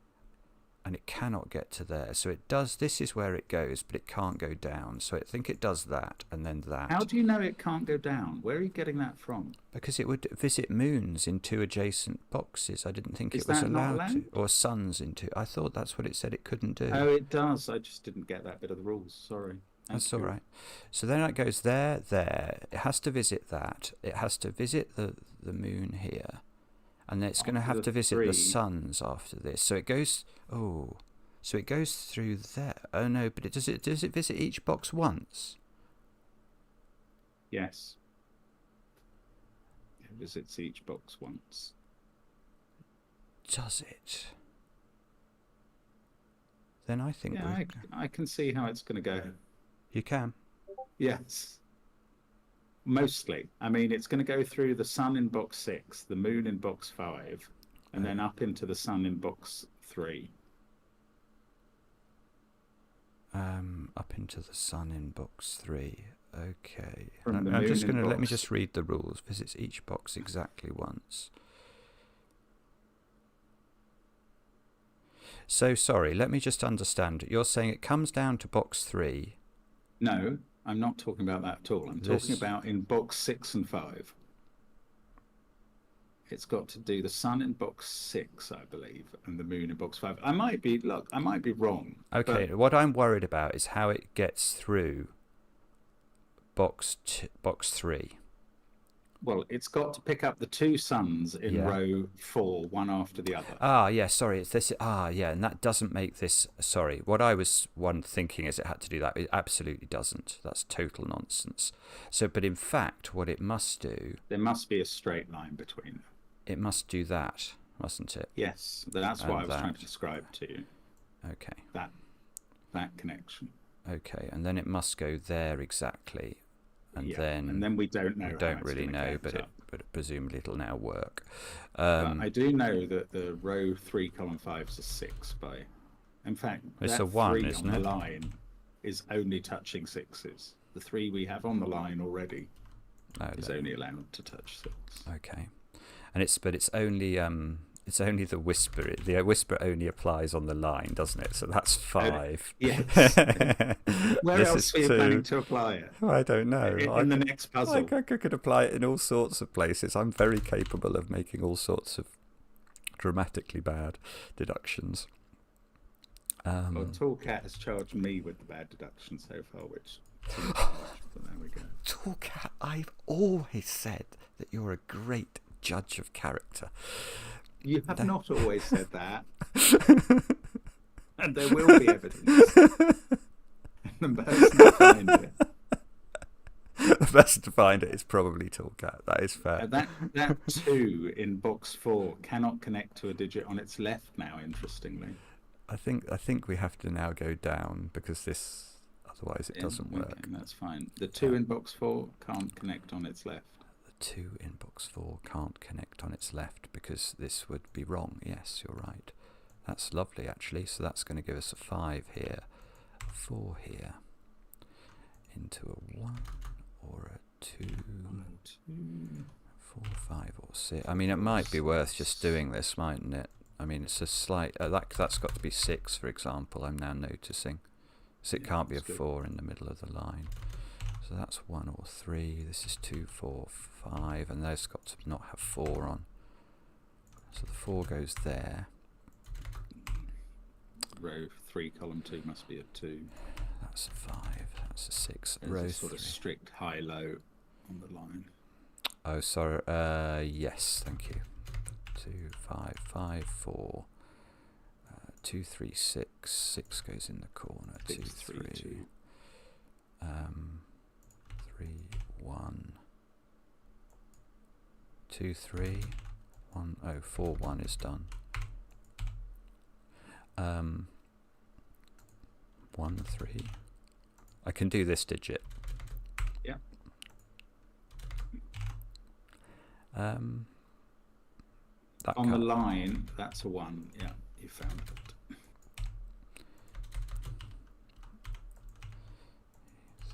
And it cannot get to there. So it does, this is where it goes, but it can't go down. So I think it does that and then that. How do you know it can't go down? Where are you getting that from? Because it would visit moons in 2 adjacent boxes. I didn't think it was allowed to. Or suns in 2. I thought that's what it said it couldn't do. Oh, it does. I just didn't get that bit of the rules. Sorry. That's all right. So then it goes there. It has to visit that. It has to visit the moon here. And then it's going to have to visit the suns after this. So it goes... Oh, so it goes through there. Oh no, but does it visit each box once? Yes. It visits each box once. Does it? Then I think I can see how it's going to go. You can? Yes. Mostly. I mean, it's going to go through the sun in box 6, the moon in box 5, and then up into the sun in box 3. Up into the sun in box 3. Okay. I'm just going to let me just read the rules. Visits each box exactly once. So sorry, let me just understand. You're saying it comes down to box 3. No, I'm not talking about that at all. I'm talking about in box 6 and 5. It's got to do the sun in box 6, I believe, and the moon in box 5. I might be wrong. Okay, what I'm worried about is how it gets through box 3. Well, it's got to pick up the 2 suns in row 4, one after the other. Ah, yeah, sorry. It's this. Ah, yeah, and that doesn't make this... Sorry, what I was thinking is it had to do that. It absolutely doesn't. That's total nonsense. So, but in fact, what it must do... There must be a straight line between them. It must do that, mustn't it? Yes, that's what I was trying to describe to you. Okay. That connection. Okay, and then it must go there exactly. And then we don't know. We don't really know, but presumably it'll now work. But I do know that the row 3, column 5 is a 6 by. In fact, it's that a 1, 3 isn't on it? The line is only touching 6s. The 3 we have on the line already is only allowed to touch 6. Okay, and it's only the whisper. The whisper only applies on the line, doesn't it? So that's 5. Yes. Where else are you planning to apply it? I don't know. In the next puzzle. I could apply it in all sorts of places. I'm very capable of making all sorts of dramatically bad deductions. Well, Tall Cat has charged me with the bad deduction so far, which seems harsh, but there we go. tall cat. I've always said that you're a great judge of character. You have not always said that. And there will be evidence. The person to find it. The person to find it is probably tall cat. That is fair. That 2 in box 4 cannot connect to a digit on its left now, interestingly. I think we have to now go down because this, otherwise it doesn't work. Okay, that's fine. The 2 in box 4 can't connect on its left. The 2 in box 4 can't connect on its left because this would be wrong. Yes, you're right. That's lovely, actually. So that's going to give us a 5 here, 4 here, into a 1 or a 2, 4, 5 or 6. I mean, it might be worth just doing this, mightn't it? I mean, it's a slight... that's got to be 6, for example, I'm now noticing. So it can't be a 4 in the middle of the line. So that's 1 or 3. This is 2, 4, 5. And those got to not have 4 on. So the 4 goes there. Row 3, column 2 must be a 2. That's a 5. That's a 6. There's Row a sort 3. of strict high-low on the line. Oh, sorry. Yes, thank you. 2, 5, 5, 4. 2, 3, 6. 6 goes in the corner. 2, 3. 3, 1. 2, 3. 1. Oh, 4, 1 is done. 1, 3. I can do this digit. Yeah. That on the line, that's a 1. Yeah, you found it.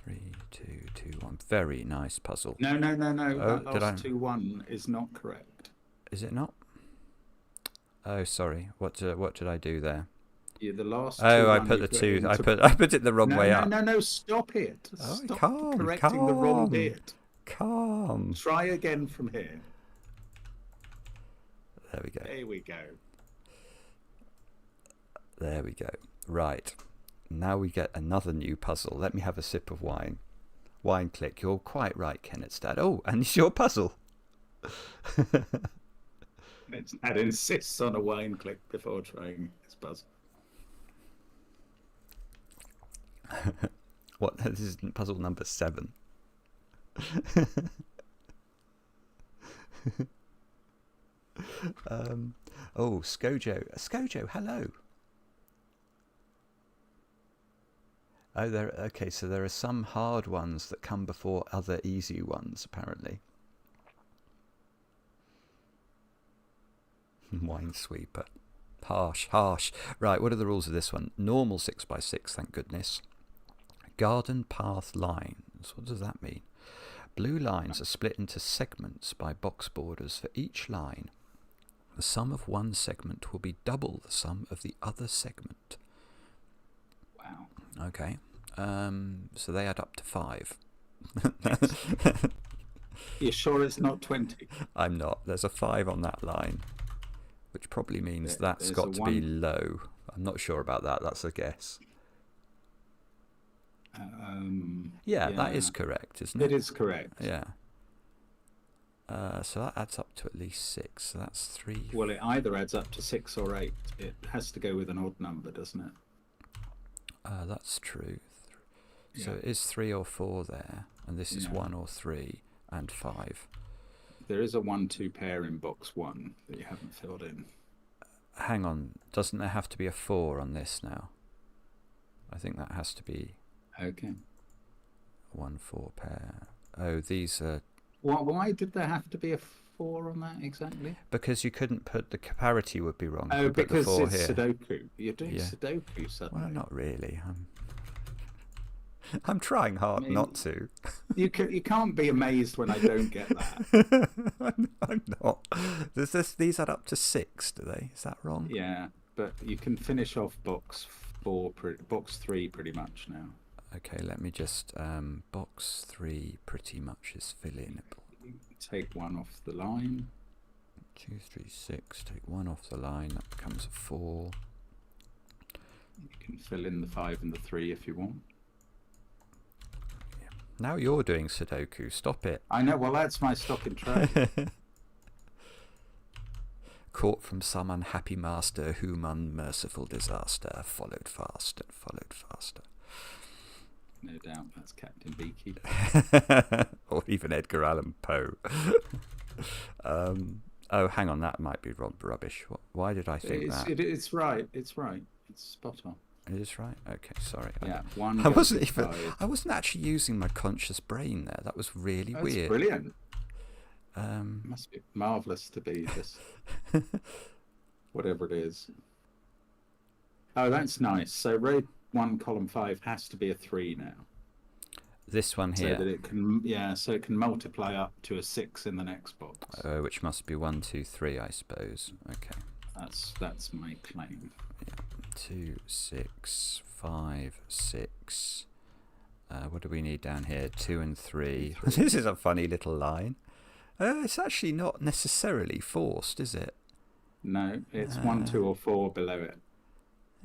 3, 2, 2, 1. Very nice puzzle. No. Oh, that last 2, 1 is not correct. Is it not? Oh, sorry. What did I do there? Yeah, the last. Oh, I put the 2. I put it the wrong way up. No! Stop it! Oh, Stop calm, correcting the wrong calm. bit. Calm. Try again from here. There we go. There we go. There we go. Right. Now we get another new puzzle. Let me have a sip of wine. Wine click. You're quite right, Kenneth's dad. Oh, and it's your puzzle. Dad insists on a wine click before trying his puzzle. What? This is puzzle number 7. Oh, Skojo, hello. Oh, okay, so there are some hard ones that come before other easy ones, apparently. Minesweeper. Harsh. Right, what are the rules of this one? Normal 6x6, thank goodness. Garden path lines. What does that mean? Blue lines are split into segments by box borders. For each line, the sum of one segment will be double the sum of the other segment. Wow. Okay. So they add up to 5. You're sure it's not 20? I'm not. There's a 5 on that line, which probably means that's got to be low. I'm not sure about that. That's a guess. Yeah, that is correct, isn't it? It is correct. Yeah. So that adds up to at least 6. So that's 3. Well, it either adds up to 6 or 8. It has to go with an odd number, doesn't it? That's true. So it is 3 or 4 there, and this is 1 or 3 and 5. There is a 1-2 pair in box 1 that you haven't filled in. Hang on, doesn't there have to be a 4 on this now? I think that has to be... Okay. 1-4 pair. Oh, these are... Why did there have to be a 4 on that exactly? Because you couldn't put... The parity would be wrong. Oh, because the 4 it's here. Sudoku. You're doing Sudoku suddenly. Well, not really. I'm trying hard not to. You can't be amazed when I don't get that. I'm not. These add up to 6, do they? Is that wrong? Yeah, but you can finish off box 3 pretty much now. Okay, let me just... box 3 pretty much is fillable. Take 1 off the line. 2, 3, 6. Take 1 off the line. That becomes a 4. You can fill in the 5 and the 3 if you want. Now you're doing Sudoku. Stop it. I know. Well, that's my stock in trade. Caught from some unhappy master whom unmerciful disaster followed fast and followed faster. No doubt that's Captain Beaky. Or even Edgar Allan Poe. Oh, hang on, that might be rubbish. Why did I think that? It's right. It's right. It's spot on. It is right. Okay, sorry. Yeah, I wasn't actually using my conscious brain there. That was really weird. Brilliant. Must be marvelous to be this, whatever it is. Oh, that's nice. So row 1, column 5 has to be a 3 now. This one here. So that it can, so it can multiply up to a 6 in the next box. Which must be 1, 2, 3, I suppose. Okay. That's my claim. Yeah. 2, 6, 5, 6. What do we need down here? 2 and 3. This is a funny little line. It's actually not necessarily forced, is it? No, it's 1, 2, or 4 below it.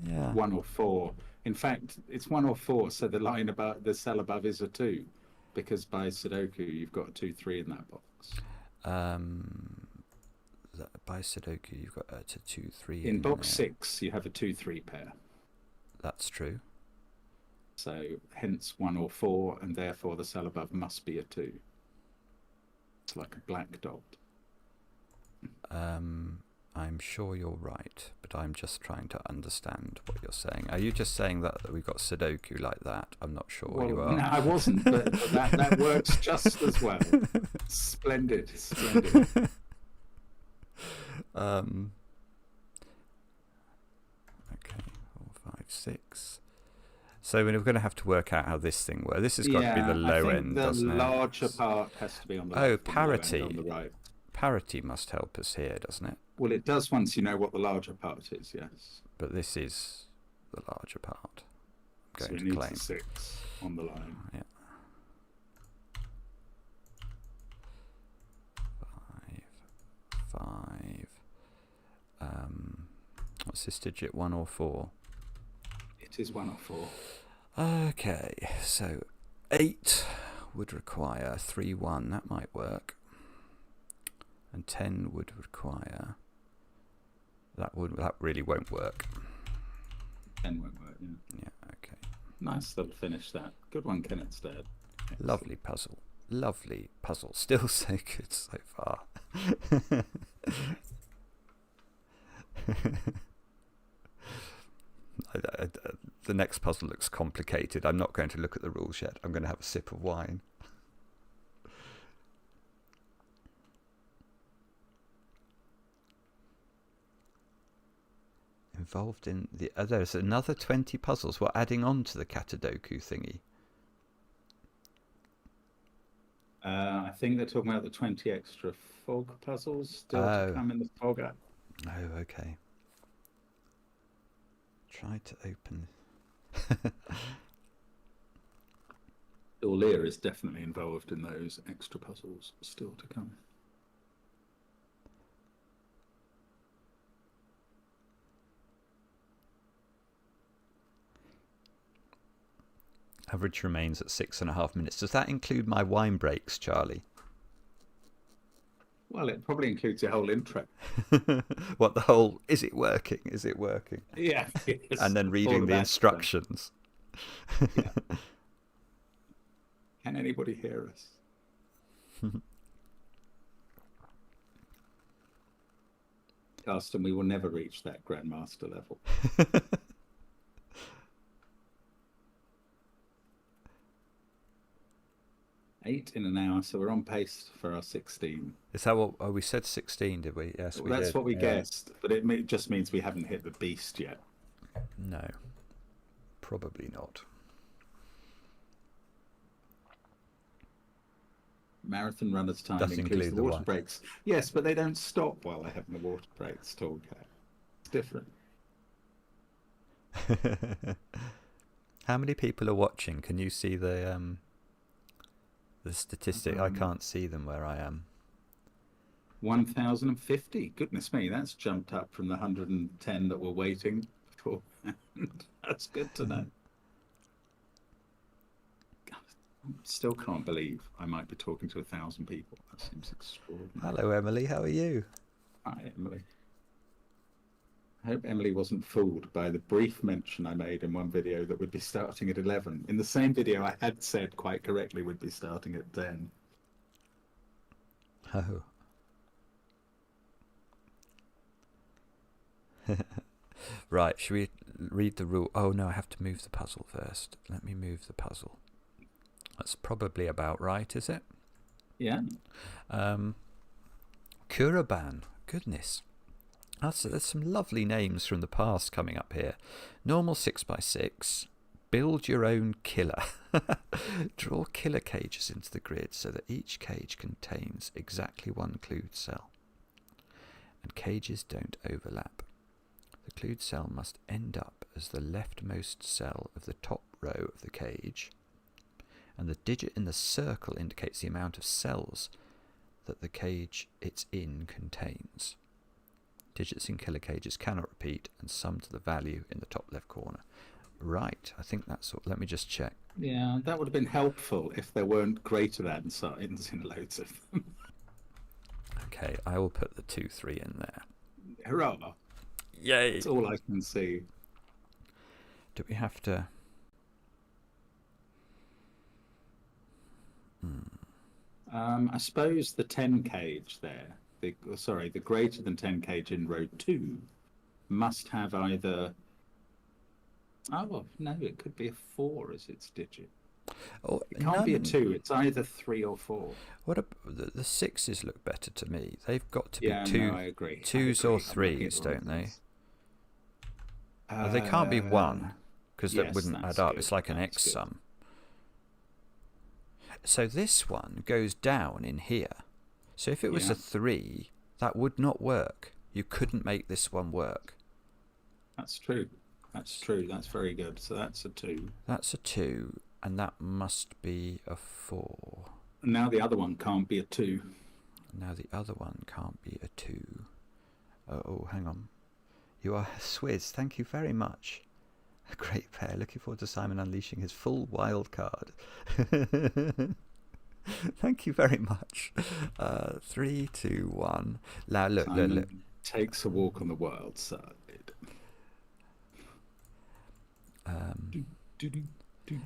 Yeah. 1 or 4. In fact, it's 1 or 4, so the line above, the cell above, is a 2, because by Sudoku you've got a 2, 3 in that box. By Sudoku you've got a 2, 3 in box 6. You have a 2, 3 pair. That's true. So hence 1 or 4, and therefore the cell above must be a 2. It's like a black dot. I'm sure you're right, but I'm just trying to understand what you're saying. Are you just saying that we've got Sudoku like that? I'm not sure you are. No, I wasn't, but that works just as well. Splendid, splendid. Okay, 4, 5, 6. So we're going to have to work out how this thing works. This has got to be the low end, doesn't it? The larger part has to be on the left. Oh, parity. On the right. Parity must help us here, doesn't it? Well, it does once you know what the larger part is, yes. But this is the larger part. I'm going to claim. A 6 on the line. Yeah. 5. What's this digit? 1 or 4? It is 1 or 4. Okay, so 8 would require 3, 1. That might work. And 10 would require. That really won't work. 10 won't work. Yeah. Yeah. Okay. Nice little finish. That good one, Kenneth's dad. Lovely puzzle. Lovely puzzle. Still so good so far. The next puzzle looks complicated. I'm not going to look at the rules yet. I'm going to have a sip of wine. Involved in the there's another 20 puzzles. We're adding on to the Catadoku thingy. I think they're talking about the 20 extra fog puzzles still to come in the fog app. Oh, okay. Try to open. Lear is definitely involved in those extra puzzles still to come. Average remains at 6.5 minutes. Does that include my wine breaks, Charlie? Well, it probably includes the whole intro. What, the whole, is it working? Is it working? Yeah. And then reading the instructions. Yeah. Can anybody hear us? Carsten, we will never reach that Grandmaster level. 8 in an hour, so we're on pace for our 16. Is that what? Oh, we said 16, did we? Yes, we did. That's what we guessed, but it just means we haven't hit the beast yet. No, probably not. Marathon runners' time Does includes include the water wine. breaks. Yes, but they don't stop while they're having the water breaks, tall cat. It's different. How many people are watching? Can you see the statistic? I can't see them where I am. 1,050. Goodness me, that's jumped up from the 110 that we're waiting for. That's good to know. Still can't believe I might be talking to 1,000 people. That seems extraordinary. Hello, Emily. How are you? Hi, Emily. I hope Emily wasn't fooled by the brief mention I made in one video that would be starting at 11. In the same video, I had said quite correctly would be starting at 10. Oh. Right, should we read the rule? Oh no, I have to move the puzzle first. Let me move the puzzle. That's probably about right, is it? Yeah. Kuraban. Goodness. There's some lovely names from the past coming up here. Normal 6x6. Build your own killer. Draw killer cages into the grid so that each cage contains exactly one clued cell. And cages don't overlap. The clued cell must end up as the leftmost cell of the top row of the cage, and the digit in the circle indicates the amount of cells that the cage it's in contains. Digits in killer cages cannot repeat and sum to the value in the top left corner. Right, I think that's all. Let me just check. Yeah, that would have been helpful if there weren't greater than signs in loads of them. Okay, I will put the 2, 3 in there. Hurrah! Yay! That's all I can see. Do we have to... I suppose the 10 cage there, the greater than 10 cage in row 2 must have either... Oh, no, it could be a 4 as its digit. Oh, it can't be a 2, it's either 3 or 4. The 6s look better to me. They've got to be I agree. 2s or 3s, don't they? They can't be 1, because that wouldn't add up. Good. It's like an X sum. So this one goes down in here. So if it was a 3, that would not work. You couldn't make this one work. That's true. That's true. That's very good. So that's a 2. That's a 2, and that must be a 4. Now the other one can't be a 2. Now the other one can't be a 2. Oh, hang on. You are Swizz. Thank you very much. A great pair. Looking forward to Simon unleashing his full wild card. Thank you very much. 3, 2, 1. Now look, look. Takes a walk on the wild side.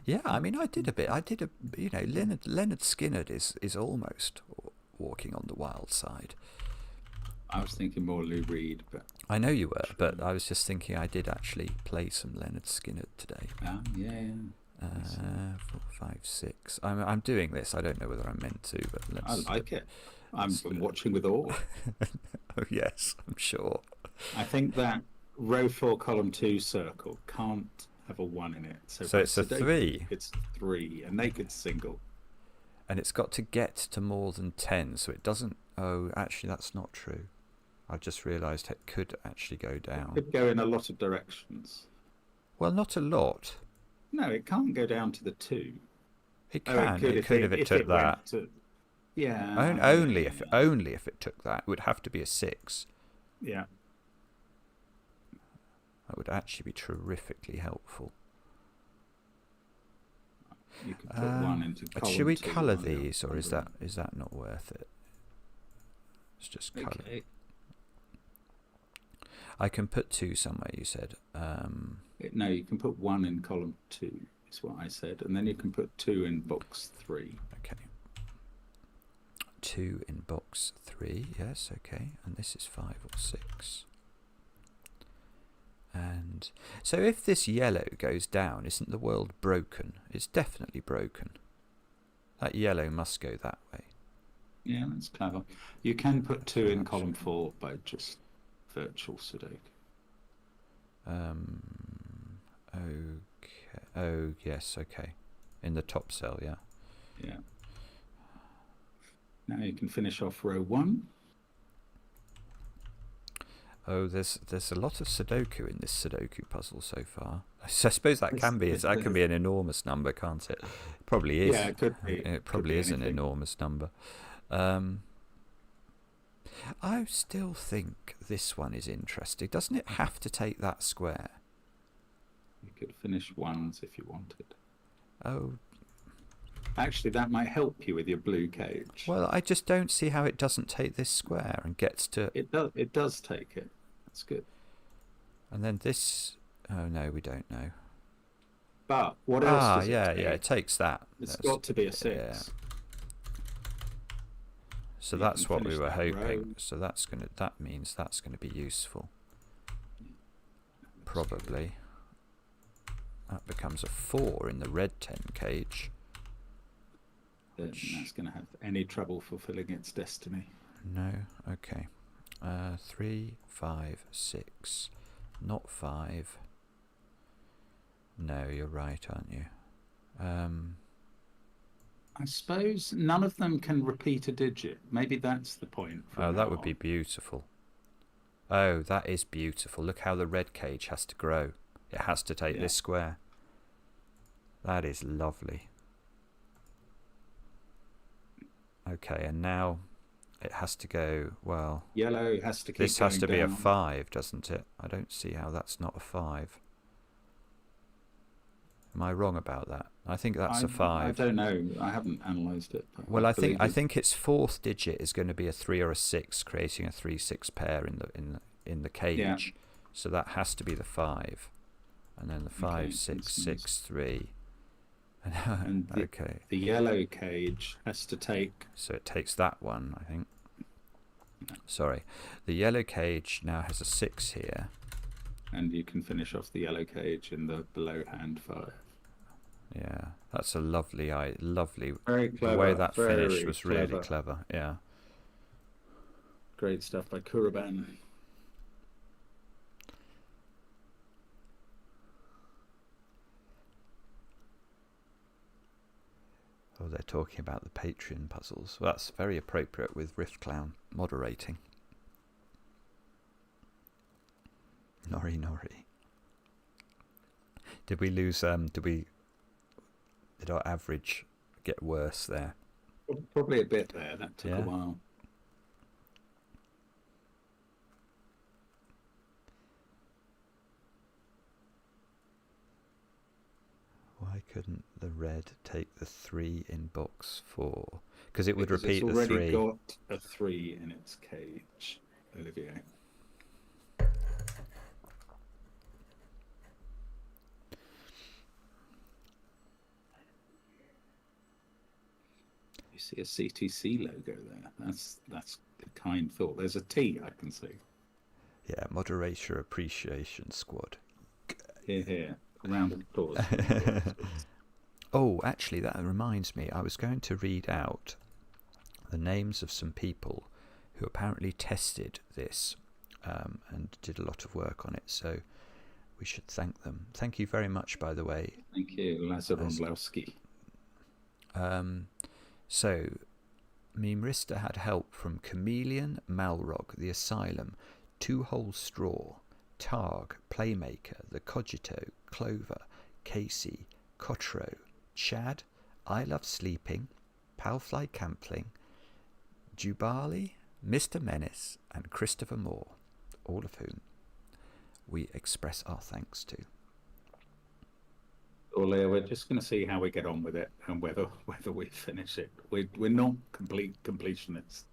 Yeah, I mean, I did a bit. Leonard Skinner is almost walking on the wild side. I was thinking more Lou Reed, but I know you were, but I was just thinking I did actually play some Leonard Skinner today. Yeah. 4, 5, 6. I'm doing this. I don't know whether I'm meant to, but I like it. I'm watching with awe. Oh yes, I'm sure. I think that row 4, column 2 circle can't have a 1 in it. So it's a 3. It's 3, a naked single. And it's got to get to more than 10, so it doesn't. Oh, actually, that's not true. I just realised it could actually go down. It could go in a lot of directions. Well, not a lot. No, it can't go down to the 2. It can. It could if it took that. Yeah. Only if it took that. It would have to be a 6. Yeah. That would actually be terrifically helpful. You could put 1 into column 2. Should we colour these, or is that not worth it? It's just colour. Okay. I can put 2 somewhere, you said. No, you can put 1 in column 2, is what I said. And then you can put 2 in box 3. Okay. 2 in box 3, yes, okay. And this is 5 or 6. And so if this yellow goes down, isn't the world broken? It's definitely broken. That yellow must go that way. Yeah, that's clever. You can put 2 in column 4 by just virtual Sudoku. Okay. Oh, yes, okay. In the top cell, yeah. Yeah. Now you can finish off row 1. Oh, there's a lot of Sudoku in this Sudoku puzzle so far. I suppose that can be an enormous number, can't it? It probably is. Yeah, it could be. It probably is an enormous number. I still think this one is interesting. Doesn't it have to take that square? You could finish 1s if you wanted. Oh, Actually, that might help you with your blue cage. Well, I just don't see how it doesn't take this square and gets to... It does. It does take it. That's good. And then this... Oh, no, we don't know. But what else does it yeah, take? yeah, it takes that. It's got to be a 6. Yeah. So You that's can what we finish were that hoping. row. So that means that's gonna be useful. Probably. That becomes a 4 in the red 10 cage. Then that's going to have any trouble fulfilling its destiny. No, okay. 3, 5, 6, not 5. No, you're right, aren't you? I suppose none of them can repeat a digit. Maybe that's the point. Oh, that would be beautiful. Oh, that is beautiful. Look how the red cage has to grow. It has to take this square. That is lovely. Okay, and now it has to go, well... Yellow has to keep this has to be down. a 5, doesn't it? I don't see how that's not a 5. Am I wrong about that? I think that's a 5. I don't know. I haven't analysed it. Well, I think its 4th digit is going to be a 3 or a 6, creating a 3-6 pair in the cage. Yeah. So that has to be the 5, and then the 5, 6, 6, 3. And the yellow cage has to take... So it takes that one, I think. Sorry. The yellow cage now has a 6 here. And you can finish off the yellow cage in the below hand 5. Yeah, that's a lovely, Very clever. The way that very finished was really clever. Yeah. Great stuff by Kuraban. Oh, they're talking about the Patreon puzzles. Well, that's very appropriate with Rift Clown moderating. Nori Nori. Did we lose? Did our average get worse there? Probably a bit there. That took a while. Why couldn't the red take the 3 in box 4? Because it would repeat the 3. It's already got a 3 in its cage, Olivier. You see a CTC logo there. That's a kind thought. There's a T I can see. Yeah, Moderator Appreciation Squad. Here, here. Round of applause. Oh, actually, that reminds me. I was going to read out the names of some people who apparently tested this and did a lot of work on it. So we should thank them. Thank you very much, by the way. Thank you, Lazarowski. So, Memeristor had help from Chameleon, Malrog, The Asylum, Two Hole Straw, Targ, Playmaker, The Cogito, Clover, Casey, Cotro, Chad, I Love Sleeping, Palfly Campling, Jubali, Mr. Menace, and Christopher Moore, all of whom we express our thanks to. Well, we're just going to see how we get on with it and whether we finish it. We're not completionists.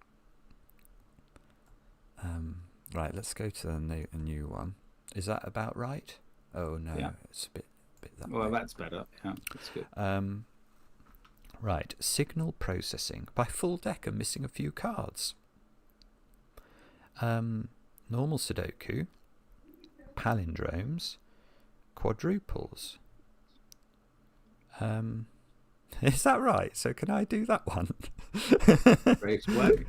Right, let's go to a new one. Is that about right? Oh no, yeah. It's a bit that well, way. That's better. Yeah, that's good. Right, signal processing by full deck and missing a few cards. Normal Sudoku, palindromes, quadruples. Is that right? So can I do that one? Great way.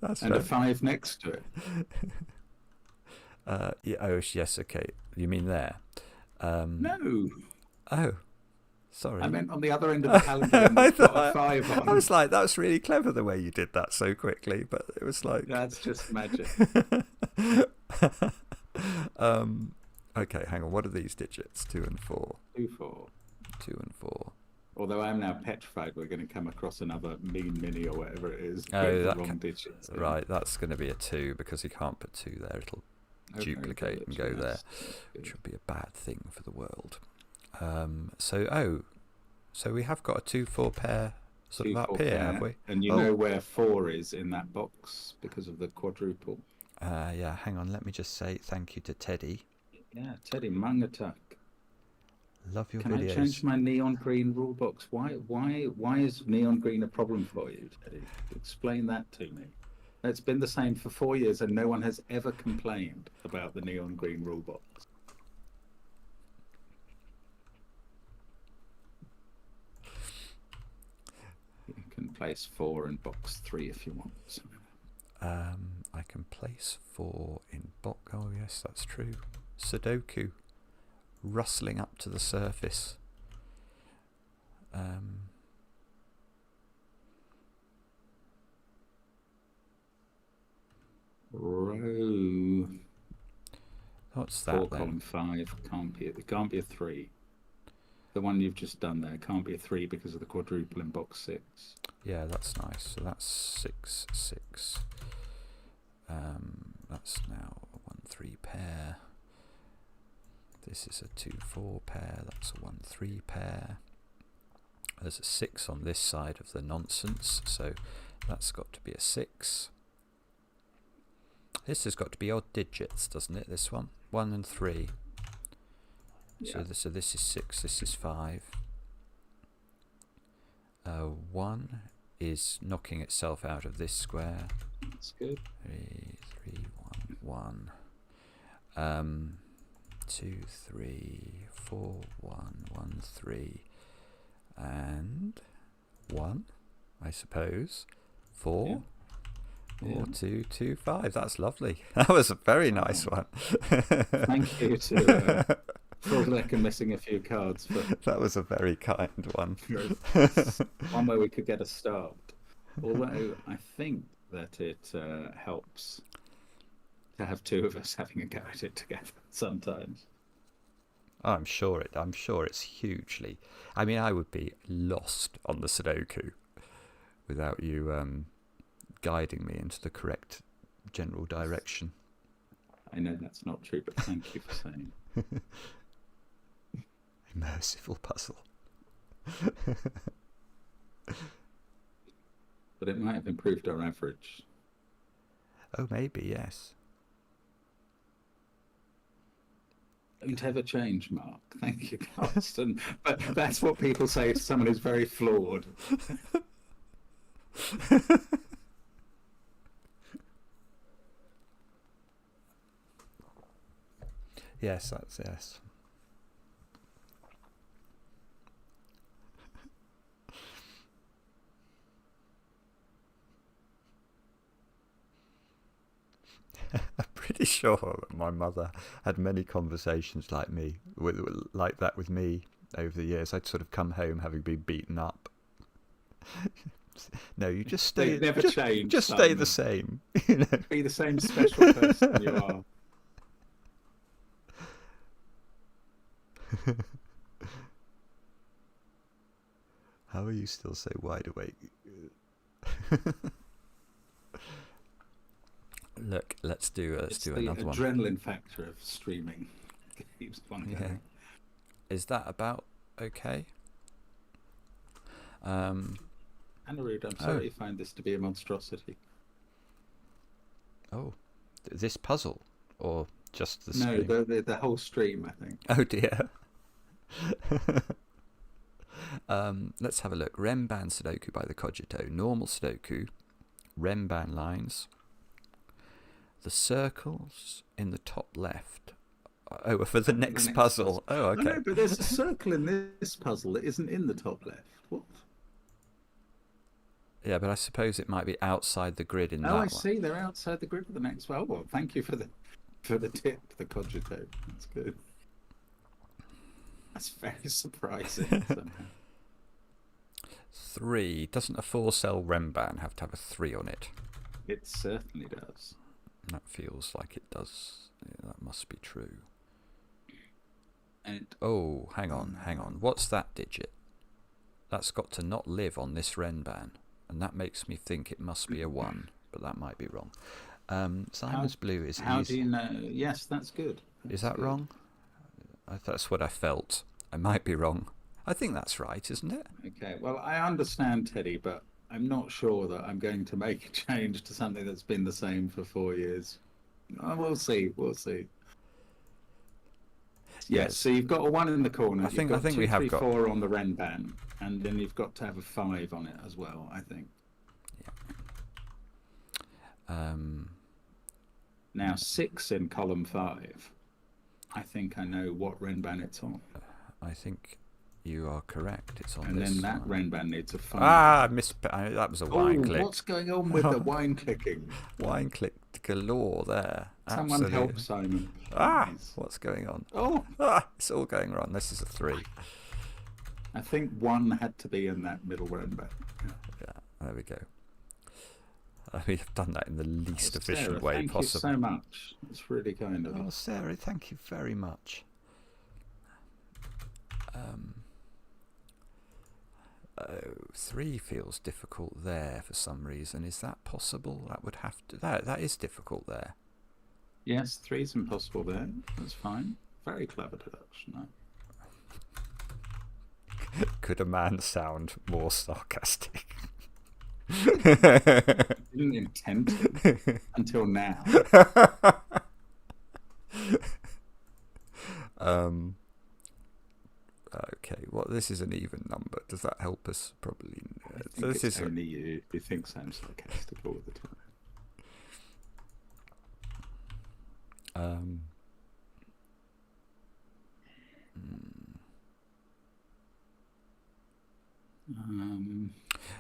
That's and right. A 5 next to it. Yeah. Oh yes. Okay. You mean there? No. Oh, sorry. I meant on the other end of the palindrome. I Got a 5 on. I was like, that's really clever the way you did that so quickly, but it was like that's just magic. Okay, hang on. What are these digits? 2 and 4. 2, 4. 2 and 4. Although I'm now petrified we're going to come across another mean mini or whatever it is. Oh, the wrong digits. Right, that's going to be a 2 because you can't put 2 there. It'll duplicate and go there, which would be a bad thing for the world. So we have got a 2-4 pair sort of up 2-4 here, pair, have we? and you know where 4 is in that box because of the quadruple. Yeah, hang on. Let me just say thank you to Teddy. Yeah, Teddy Mangatak. Love your Can videos. I change my neon green rule box? Why is neon green a problem for you, Teddy? Explain that to me. It's been the same for 4 years, and no one has ever complained about the neon green rule box. You can place 4 in box 3 if you want. I can place 4 in box. Oh yes, that's true. Sudoku, rustling up to the surface. Row. What's that 4 then? column 5 it can't be a 3. The one you've just done there can't be a 3 because of the quadruple in box 6. Yeah, that's nice. So that's 6, 6. That's now a 1-3 pair. This is a 2-4 pair. That's a 1-3 pair. There's a 6 on this side of the nonsense, so that's got to be a 6. This has got to be odd digits, doesn't it? This one, 1 and 3. Yeah. So this is 6. This is 5. 1 is knocking itself out of this square. That's good. 3, 3, 1, 1. 2, 3, 4, 1, 1, 3, and 1, I suppose. 4. Yeah. 4, 2, 2, 5. That's lovely. That was a very nice one. Thank you to Goodliffe missing a few cards. But that was a very kind one. one where we could get a start. Although I think that it helps to have 2 of us having a go at it together sometimes. I'm sure it's hugely. I mean, I would be lost on the Sudoku without you guiding me into the correct general direction. I know that's not true, but thank you for saying. Merciful puzzle. But it might have improved our average. Oh, maybe, yes. Don't ever change, Mark. Thank you, Carsten. But that's what people say to someone who's very flawed. Yes, that's yes. I'm pretty sure that my mother had many conversations like that with me over the years. I'd sort of come home having been beaten up. No, you just stay. They've never changed. Just stay the same. You know? Be the same special person you are. How are you still so wide awake? Look, let's do another one. Adrenaline factor of streaming keeps one going. Yeah. Is that about okay? Anirudh, I'm sorry you find this to be a monstrosity. Oh, this puzzle or just the stream? No, the whole stream, I think. Oh dear. Let's have a look. Renban Sudoku by the Cogito. Normal Sudoku. Renban lines. The circles in the top left. Oh, for the next puzzle. Oh, okay. No, but there's a circle in this puzzle that isn't in the top left. What? Yeah, but I suppose it might be outside the grid in that one. Oh, I see. They're outside the grid of the next one. Well, thank you for the tip, the Cogito. That's good. That's very surprising. 3. Doesn't a 4-cell Renban have to have a 3 on it? It certainly does. That feels like it does. Yeah, that must be true. And oh, hang on. What's that digit? That's got to not live on this Renban. And that makes me think it must be a 1, but that might be wrong. Simon's Blue is how easy. do you know? Yes, that's good. Is that wrong? That's what I felt. I might be wrong. I think that's right, isn't it? Okay, well, I understand, Teddy, but I'm not sure that I'm going to make a change to something that's been the same for 4 years. We'll see. We'll see. Yes, so you've got a 1 in the corner. I think two, we have three, got 4 on the Renban, and then you've got to have a 5 on it as well, I think. Yeah. Now 6 in column 5. I think I know what Renban it's on. I think you are correct. It's on and this. And then that Renban needs a 5. Ah, that was a wine click. What's going on with the wine clicking? Wine click galore there. Someone help Simon. What's going on? It's all going wrong. This is a 3. I think 1 had to be in that middle Renban. Yeah, there we go. We've done that in the least efficient Sarah, way possible. Thank you so much. It's really kind of you. Oh, Sarah, thank you very much. 3 feels difficult there for some reason. Is that possible? That would have to. That is difficult there. Yes, 3's impossible there. That's fine. Very clever deduction. Could a man sound more sarcastic? Didn't intend to until now. Okay, well, this is an even number. Does that help us? Probably. I think this is only you who thinks I'm sarcastic all the time.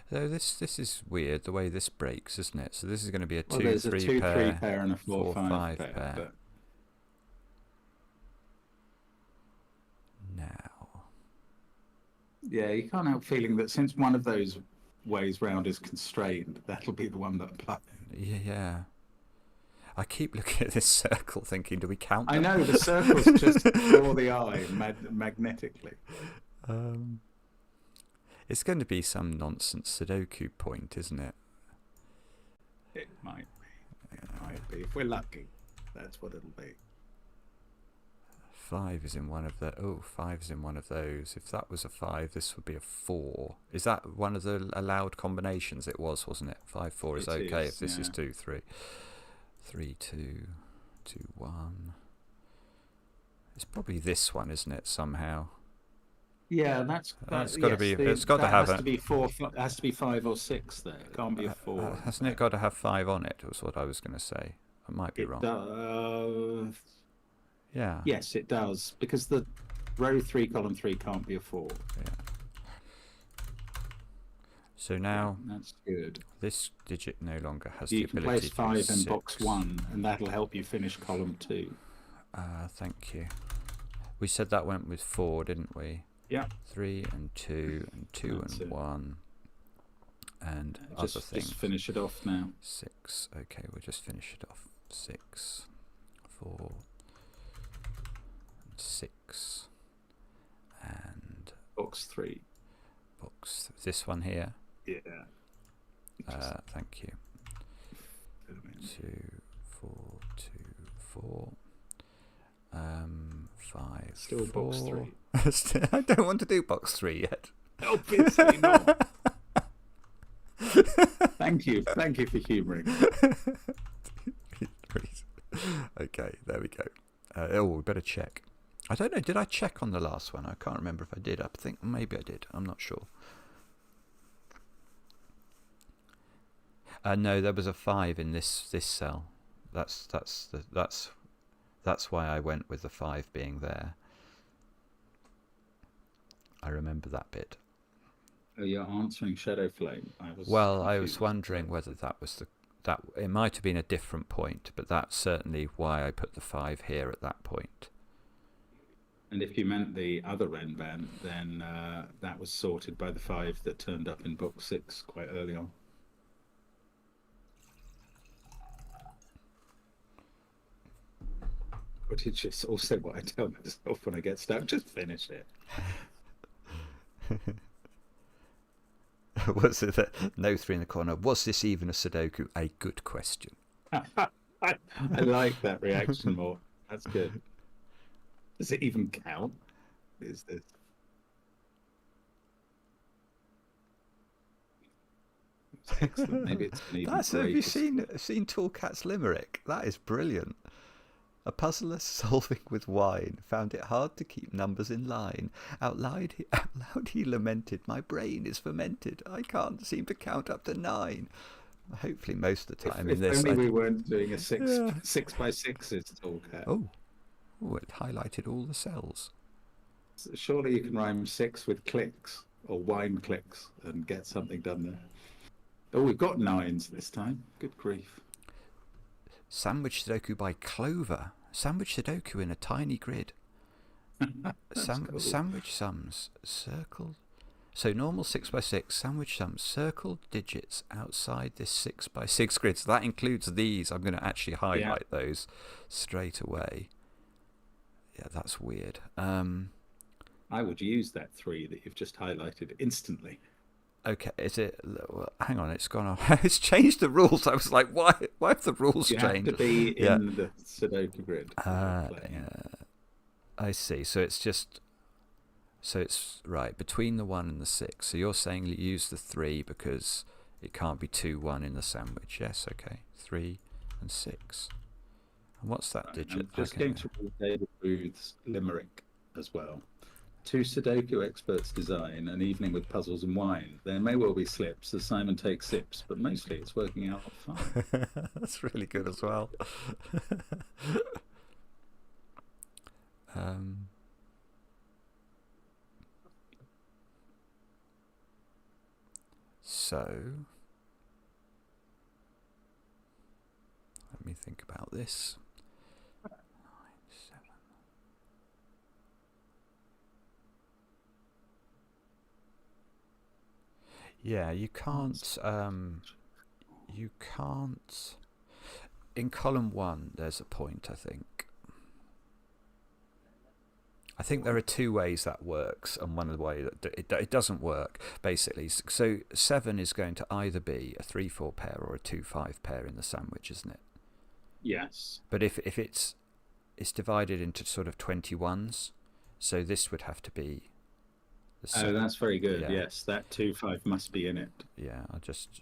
So this is weird the way this breaks, isn't it? So this is going to be a 2-3 there's a 2-3 pair, pair and a 4-5 pair. But... Now, yeah, you can't help feeling that since one of those ways round is constrained, that'll be the one that applies. Yeah. I keep looking at this circle, thinking, do we count them? I know the circles just draw the eye magnetically. It's going to be some nonsense Sudoku point, isn't it? It might be. It might be. If we're lucky, that's what it'll be. 5 is in one of the. 5 is in one of those. If that was a 5, this would be a 4. Is that one of the allowed combinations? It was, wasn't it? 5-4 is okay if this is 2-3. 3-2, 2-1. It's probably this one, isn't it? Somehow. Yeah, that's got to be. It's got to have. Has to be 4. Has to be 5 or 6 there. It can't be a 4. Hasn't it got to have 5 on it? Was what I was going to say. I might be wrong. Yeah. Yes, it does, because the row 3, column 3 can't be a 4. Yeah. So now that's good. This digit no longer has the ability to place 5 to in box 1, and that'll help you finish column 2. Thank you. We said that went with 4, didn't we? Yeah. 3 and 2 and 2 that's and 1 and other things. Just finish it off now. 6. Okay, we'll just finish it off. 6, 4, 6, and box 3. This one here. Yeah. Thank you. 2, 4, 2, 4. 5. Still 4. Box 3. I don't want to do box 3 yet. Obviously not. Thank you for humouring. Okay, there we go. We better check. I don't know, did I check on the last one? I can't remember if I did. I think maybe I did. I'm not sure. No, there was a 5 in this cell. That's why I went with the 5 being there. I remember that bit. Oh, you're answering Shadow Flame. I was wondering whether that was that. It might have been a different point, but that's certainly why I put the 5 here at that point. And if you meant the other Renban, then that was sorted by the 5 that turned up in box 6 quite early on. Which is just also what I tell myself when I get stuck, just finish it. Was it no 3 in the corner? Was this even a Sudoku? A good question. I like that reaction more. That's good. Does it even count? Is this? It's excellent. Maybe it's an even Have you greater seen Toolcat's limerick? That is brilliant. A puzzler solving with wine found it hard to keep numbers in line. Out loud he lamented, "My brain is fermented. I can't seem to count up to 9." Hopefully, most of the time If in this. only we weren't doing a 6 by 6's Toolcat. Oh, it highlighted all the cells. Surely you can rhyme 6 with clicks or wine clicks and get something done there. Oh, we've got 9s this time. Good grief. Sandwich Sudoku by Clover. Sandwich Sudoku in a tiny grid. Cool. Sandwich sums. Circled. So normal 6 by 6. Sandwich sums. Circled digits outside this 6 by 6 grid. So that includes these. I'm going to actually highlight those straight away. Yeah, that's weird. I would use that 3 that you've just highlighted instantly. Okay, is it? Well, hang on, it's gone off. It's changed the rules. I was like, why have the rules changed? You have to be in the Sudoku grid. I see. So it's right between the 1 and the 6. So you're saying you use the 3 because it can't be 2, 1 in the sandwich. Yes, okay. 3 and 6. And what's that digit? I'm just going to read David Booth's limerick as well. To Sudoku experts design an evening with puzzles and wine. There may well be slips as Simon takes sips, but mostly it's working out fine. That's really good as well. So let me think about this. 9, 7. Yeah, you can't. You can't. In column 1, there's a point, I think. I think there are 2 ways that works, and one of the ways that it doesn't work, basically. So 7 is going to either be a 3-4 pair or a 2-5 pair in the sandwich, isn't it? Yes. But if it's divided into sort of 21s, so this would have to be. Oh, that's very good. Yeah. Yes, that 2-5 must be in it. Yeah, I'll just.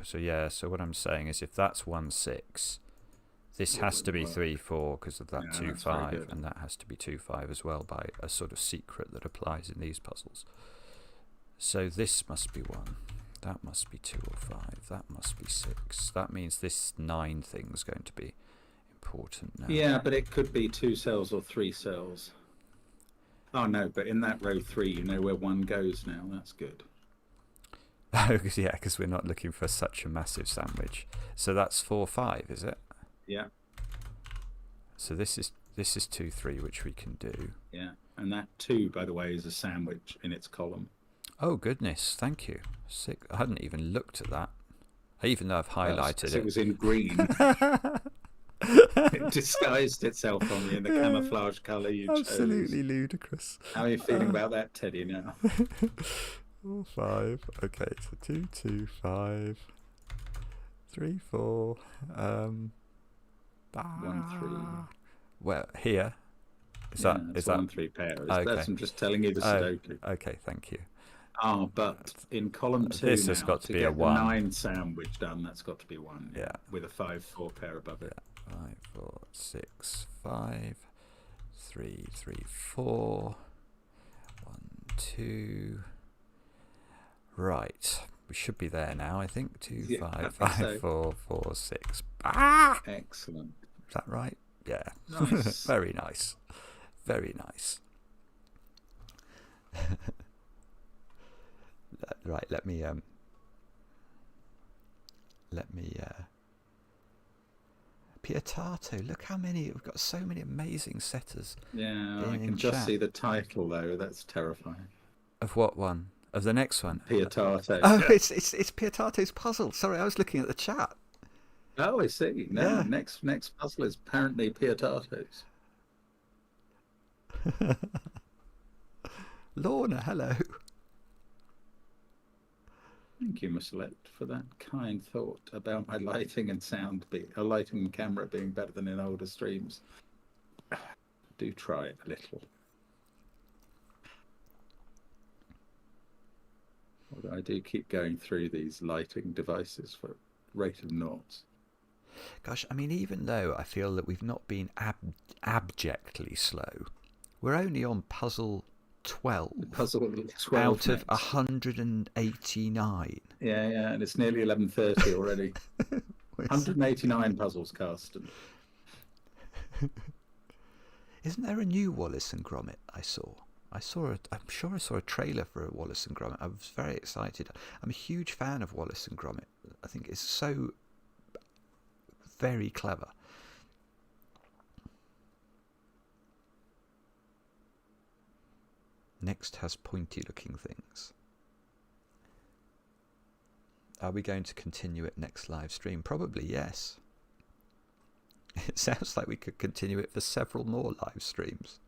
So what I'm saying is, if that's 1-6. This has to be 3-4 because of that 2-5, and that has to be 2-5 as well by a sort of secret that applies in these puzzles. So this must be 1, that must be 2 or 5, that must be 6. That means this 9 thing is going to be important now. Yeah, but it could be 2 cells or 3 cells. Oh no, but in that row 3, you know where 1 goes now. That's good. Yeah, because we're not looking for such a massive sandwich. So that's 4-5, is it? Yeah. So this is 2-3, which we can do. Yeah, and that 2, by the way, is a sandwich in its column. Oh goodness, thank you. I hadn't even looked at that, even though I've highlighted it. It was in green. It disguised itself on me in the camouflage colour you chose. Absolutely ludicrous. How are you feeling about that, Teddy? Now. 5. Okay, so 2, 2, 5, 3, 4. 1, 3. Well, here is that 1, 3 pair? Okay. That's, I'm just telling you the Sudoku. Okay, thank you. Oh, but in column 2 this now, has got to be get a 1. 9 sandwich done. That's got to be 1. Yeah, with a 5-4 pair above it. 5, 4, 6, 5, 3, 3, 4, 1, 2. Right, we should be there now. I think 2, 5, 5, 4, 4, 6. Excellent. Is that right? Yeah. Nice. Very nice. Very nice. Right, let me Pietato, look how many, we've got so many amazing setters. Yeah, I can just see the title though. That's terrifying. Of what one? Of the next one? Pietato. Oh, yeah. It's Pietato's puzzle. Sorry, I was looking at the chat. Oh, I see. No, yeah. Next puzzle is apparently Pietato's. Lorna, hello. Thank you, Miss Let, for that kind thought about my lighting and sound, lighting and camera being better than in older streams. Do try it a little. Although I do keep going through these lighting devices for rate of knots. Gosh, I mean, even though I feel that we've not been abjectly slow, we're only on puzzle 12, Puzzle 12 out of next. 189. Yeah, and it's nearly 11:30 already. 189 puzzles, Carsten. Isn't there a new Wallace and Gromit I saw? I'm sure I saw a trailer for a Wallace and Gromit. I was very excited. I'm a huge fan of Wallace and Gromit. I think it's so very clever. Next has pointy looking things. Are we going to continue it next live stream? Probably yes. It sounds like we could continue it for several more live streams.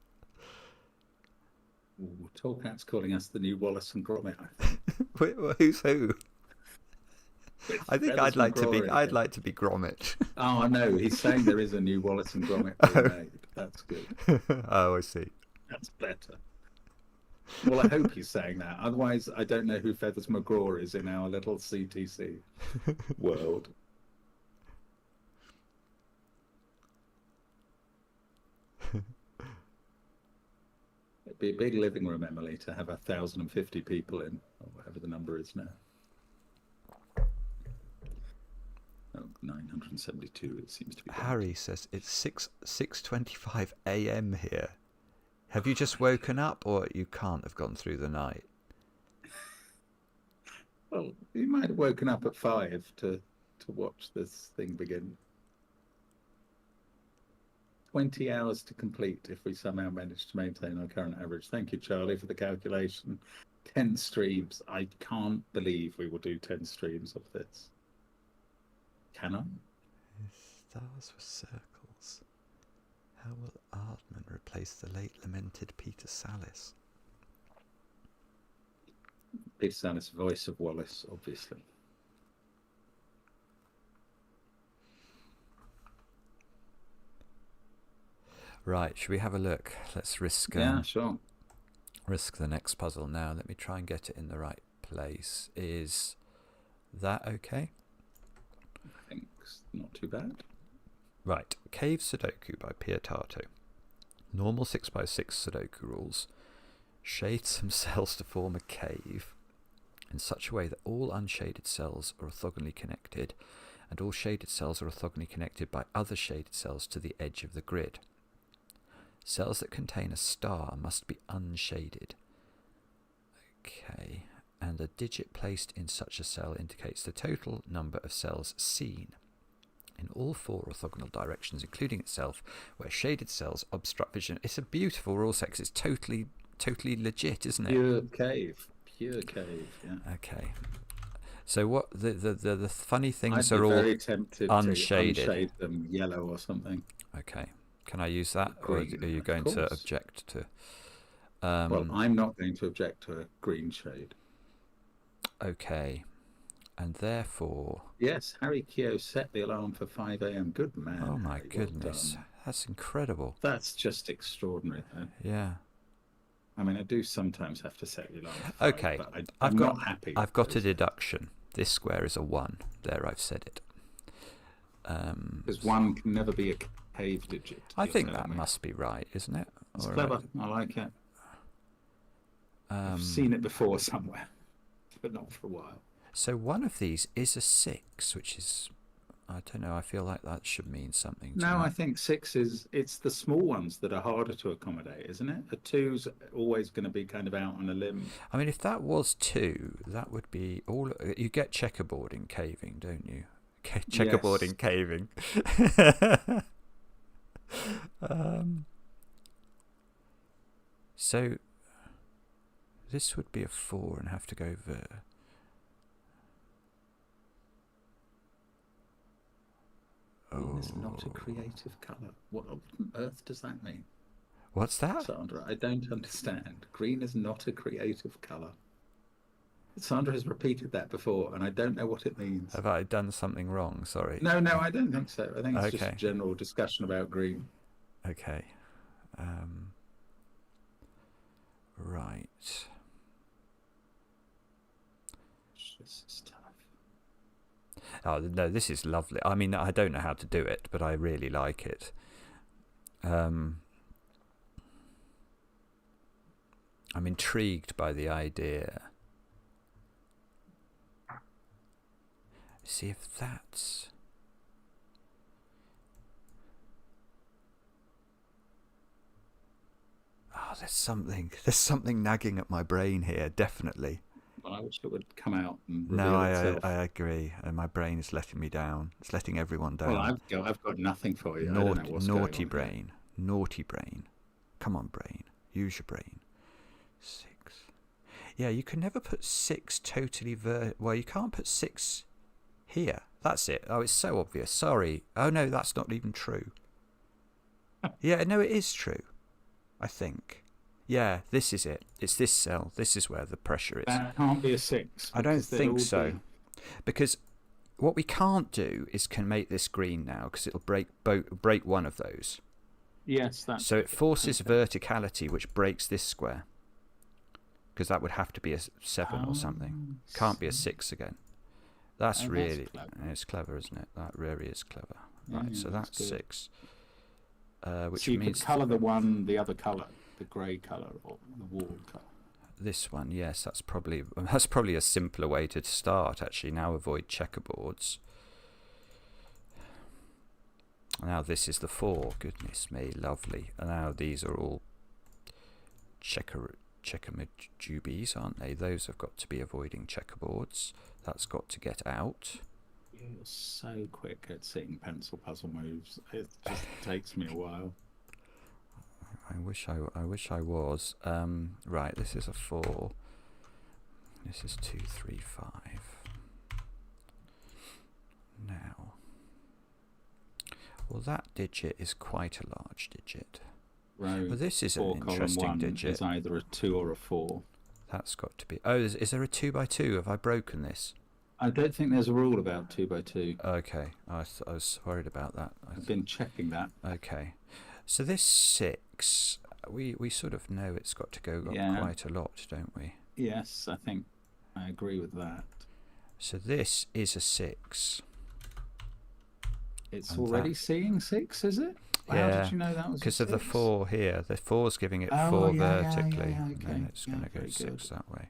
Ooh, Tallcat's calling us the new Wallace and Gromit, I think. Who's who? I think I'd like to be Gromit. Oh, I know. He's saying there is a new Wallace and Gromit being made. That's good. Oh, I see. That's better. Well, I hope he's saying that. Otherwise, I don't know who Feathers McGraw is in our little CTC world. It'd be a big living room, Emily, to have 1,050 people in, or whatever the number is now. Oh, 972, it seems to be. Harry says it's 6:25 a.m. here. Have you just woken up, or you can't have gone through the night? Well, you might have woken up at 5 to watch this thing begin. 20 hours to complete if we somehow manage to maintain our current average. Thank you, Charlie, for the calculation. 10 streams. I can't believe we will do 10 streams of this. Can I? Stars were circles. How will Aardman replace the late lamented Peter Sallis? Peter Sallis, voice of Wallace, obviously. Right, should we have a look? Let's risk. Yeah, sure. Risk the next puzzle now. Let me try and get it in the right place. Is that okay? I think it's not too bad. Right, Cave Sudoku by Pierre Tarto. Normal 6x6 Sudoku rules. Shade some cells to form a cave in such a way that all unshaded cells are orthogonally connected, and all shaded cells are orthogonally connected by other shaded cells to the edge of the grid. Cells that contain a star must be unshaded. Okay, and a digit placed in such a cell indicates the total number of cells seen in all 4 orthogonal directions, including itself, where shaded cells obstruct vision. It's a beautiful rule set 'cause it's totally legit, isn't it? Pure cave, yeah. Okay. So what the funny things I'd be are all very tempted unshaded. To unshade them yellow or something. Okay. Can I use that, Green, or are you going to object to? Well, I'm not going to object to a green shade. Okay, and therefore. Yes, Harry Keogh set the alarm for 5 a.m. Good man. Oh my Harry, goodness, well, that's incredible. That's just extraordinary, though. Yeah. I mean, I do sometimes have to set the alarm for 5, okay, but I'm not happy. I've got a deduction. This square is a 1. There, I've said it. Because 1 can never be a cave digit. I think that must be right, isn't it? It's clever. I like it. I've seen it before somewhere, but not for a while. So one of these is a 6, which is, I don't know, I feel like that should mean something to No, me. I think 6 it's the small ones that are harder to accommodate, isn't it? A 2's always going to be kind of out on a limb. I mean, if that was 2, that would be all. You get checkerboard in caving, don't you? Checkerboard in caving. So this would be a 4 and have to go there. Green is not a creative colour. What on earth does that mean? What's that? Sandra, I don't understand. Green is not a creative colour. Sandra has repeated that before, and I don't know what it means. Have I done something wrong? Sorry. No, I don't think so. I think it's just a general discussion about green. Okay. Right. Oh no, this is lovely. I mean, I don't know how to do it, but I really like it. I'm intrigued by the idea. See if that's... Oh, there's something nagging at my brain here, definitely. Well, I wish it would come out and reveal No, itself. I agree, and my brain is letting me down. It's letting everyone down. Well, I've got nothing for you. I don't know what's naughty going on brain, naughty brain. Come on, brain, use your brain. 6. Yeah, you can never put 6 totally well, you can't put 6 here. That's it. Oh, it's so obvious. Sorry. Oh no, that's not even true. Yeah, no, it is true. I think. Yeah, this is it. It's this cell. This is where the pressure is. That can't be a 6. I don't think so. Because what we can't do is can make this green now, because it'll break one of those. Yes, that's... So it forces verticality, which breaks this square. Because that would have to be a 7 or something. Can't be a 6 again. That's really... clever. It's clever, isn't it? That really is clever. Right, Yeah, so that's good. 6. Which so you means... could colour the other colour, the grey colour, or the wall colour. This one, yes, that's probably a simpler way to start, actually. Now avoid checkerboards. Now this is the 4. Goodness me, lovely. And now these are all checkermajubies, aren't they? Those have got to be avoiding checkerboards. That's got to get out. You're so quick at seeing pencil puzzle moves. It just takes me a while. I wish I was. Right, this is a 4. This is 2, 3, 5. Now, well, that digit is quite a large digit. Row But this is an 4, column interesting 1 digit. is either a 2 or a 4. That's got to be... Oh, is there a 2 by 2? Have I broken this? I don't think there's a rule about 2 by 2. Okay, I was worried about that. I've been checking that. Okay, so this 6, we sort of know it's got to go up quite a lot, don't we? Yes, I think I agree with that. So this is a 6. It's And already that- seeing 6, is it? How Yeah, did you know that was because a of the 6? 4 here. The 4's giving it Oh, 4 yeah, vertically, yeah, and then okay. it's going to go very 6 good. that way.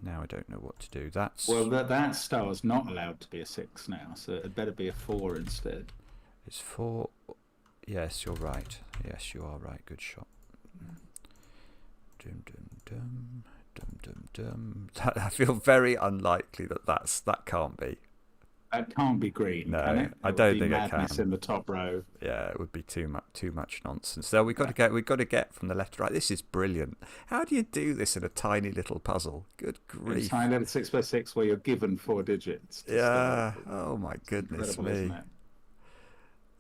Now I don't know what to do. That's... Well, that star's not allowed to be a 6 now, so it better be a 4 instead. It's 4... Yes, you're right. Yes, you are right. Good shot. Dum dum dum dum dum dum. I feel very unlikely that can't be. That can't be green, No, can it? I It would don't be think it madness can. in the top row. Yeah, it would be too much nonsense. So we've got to get from the left to right. This is brilliant. How do you do this in a tiny little puzzle? Good grief. It's high level 6 by 6 where you're given 4 digits. To Yeah. start. Oh my goodness Incredible, me. isn't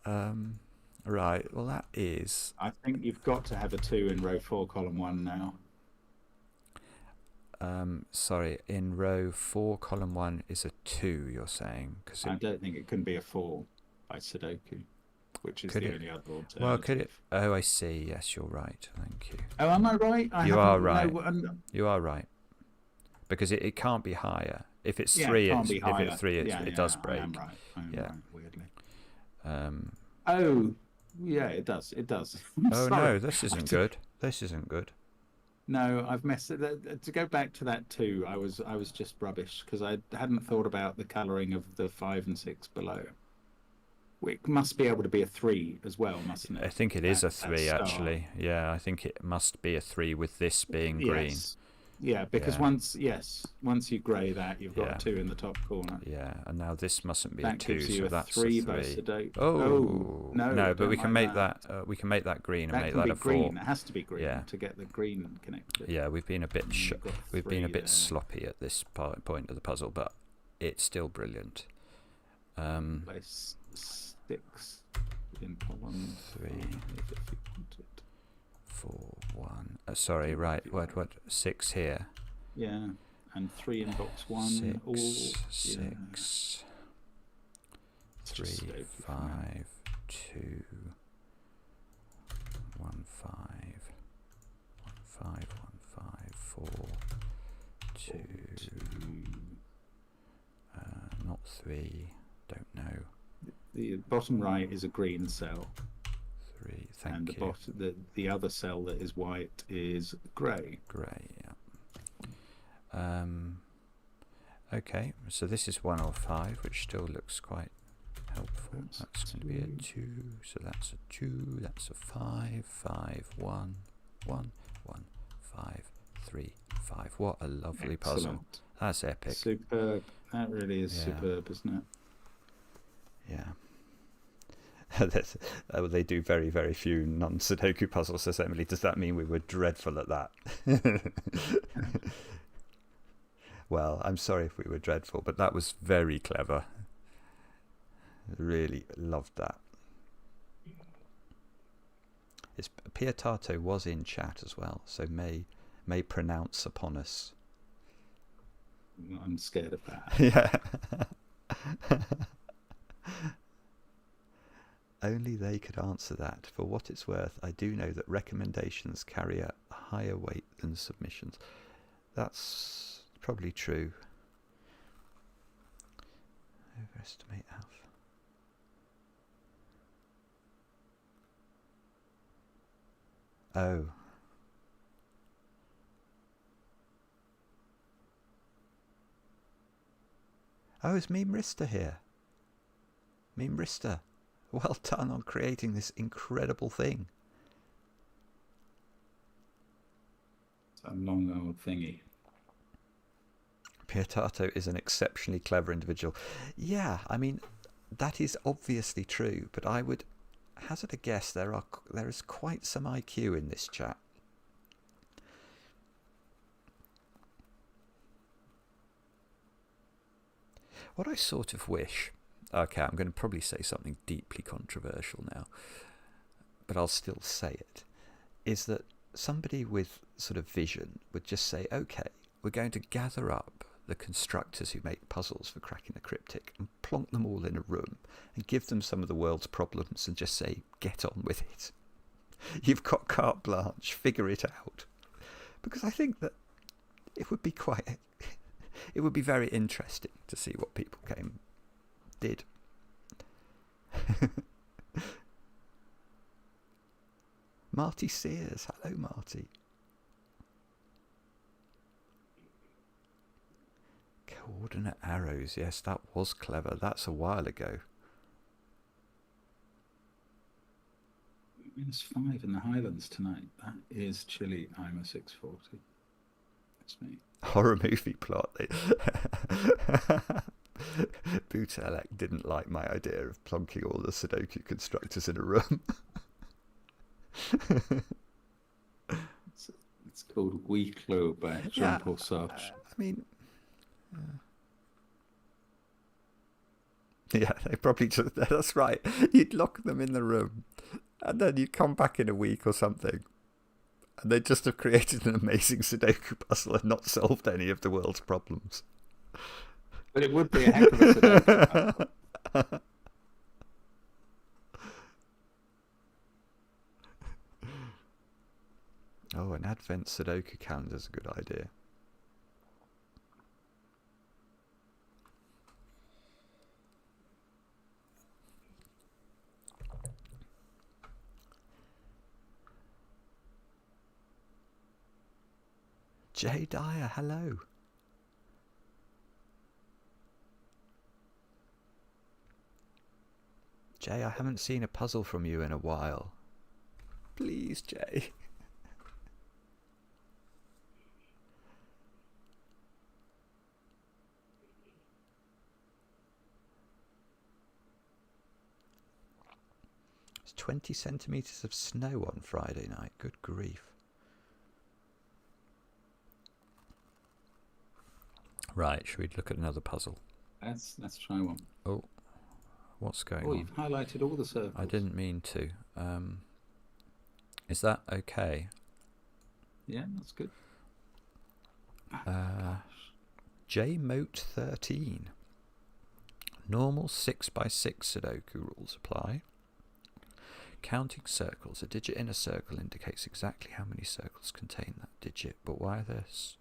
it? Right. Well, that is... I think you've got to have a 2 in row 4, column 1 now. Sorry, in row 4, column 1 is a 2, you're saying? Cause I don't think it can be a 4 by Sudoku, which is Could the it- only other alternative. Well, could it... Oh, I see. Yes, you're right. Thank you. Oh, am I right? You are haven't- right. No, You are right. Because it can't be higher. If it's yeah, 3, it can't be if higher. it's 3, it does break. I am right. Yeah. Right, weirdly. Um, Oh, yeah, it does. It does. oh Sorry. no, this isn't good. This isn't good. No, I've messed it. To go back to that too, I was just rubbish because I hadn't thought about the colouring of the 5 and 6 below. It must be able to be a 3 as well, mustn't it? I think it is a That 3 star. actually. Yeah, I think it must be a 3 with this being green. Yes. Yeah, because Yeah. once you grey that, you've got Yeah. a 2 in the top corner. Yeah, and now this mustn't be a That 2, gives you so a that's 3 a by 3. Sudoku. Oh, no, but we don't can like make that. We can make that green and That make can that be a 4. green. It has to be green Yeah. to get the green connected. Yeah, we've been a bit And you've got we've been a 3 bit there. sloppy at this point of the puzzle, but it's still brilliant. Place 6 in column 3, 5 if you want it. 4, 1. Sorry, right. What? 6 here. Yeah, and 3 in box 1. 6, all, 6, It's 3, just Sudoku for now. 5, 2, 1, 5, 1, 5, 1, 5, 4, 3, don't know. The bottom right is a green cell. 3, thank and you. The other cell that is white is grey. Grey, yeah. Okay, so this is 1 or 5, which still looks quite helpful. That's going to be a 2, so that's a 2, that's a 5, 5, 1, 1, 1, 5, 3, 5. What a lovely puzzle. That's epic. Superb. That really is superb, isn't it? Yeah. They do very, very few non-Sudoku puzzles, says Emily. Does that mean we were dreadful at that? Well, I'm sorry if we were dreadful, but that was very clever. Really loved that. Pietato was in chat as well, so may pronounce upon us. I'm scared of that. Yeah. Only they could answer that. For what it's worth, I do know that recommendations carry a higher weight than submissions. That's probably true. Overestimate alpha. Oh. Oh, is Memeristor here? Memeristor, well done on creating this incredible thing. It's a long old thingy. Pietato is an exceptionally clever individual. Yeah, I mean, that is obviously true, but I would hazard a guess there is quite some IQ in this chat. What I sort of wish, okay, I'm going to probably say something deeply controversial now, but I'll still say it, is that somebody with sort of vision would just say, okay, we're going to gather up the constructors who make puzzles for Cracking the Cryptic and plonk them all in a room and give them some of the world's problems and just say, get on with it. You've got carte blanche, figure it out. Because I think that it would be it would be very interesting to see what people did. Marty Sears, hello Marty. Coordinate arrows, yes, that was clever. That's a while ago. -5 in the Highlands tonight. That is chilly. I'm a 640. That's me. Horror movie plot. Butelek didn't like my idea of plonking all the Sudoku constructors in a room. It's called Huis Clos by Jean-Paul Sartre. I mean, yeah, they probably just, that's right. You'd lock them in the room and then you'd come back in a week or something and they'd just have created an amazing Sudoku puzzle and not solved any of the world's problems. But it would be a heck of a Sudoku puzzle. Oh, an Advent Sudoku calendar is a good idea. Jay Dyer, hello. Jay, I haven't seen a puzzle from you in a while. Please, Jay. It's 20 centimetres of snow on Friday night. Good grief. Right, should we look at another puzzle? Let's try one. Oh, what's going on? Oh, you've highlighted all the circles. I didn't mean to. Is that okay? Yeah, that's good. JMote13. Normal 6x6 Sudoku rules apply. Counting circles. A digit in a circle indicates exactly how many circles contain that digit. But why this?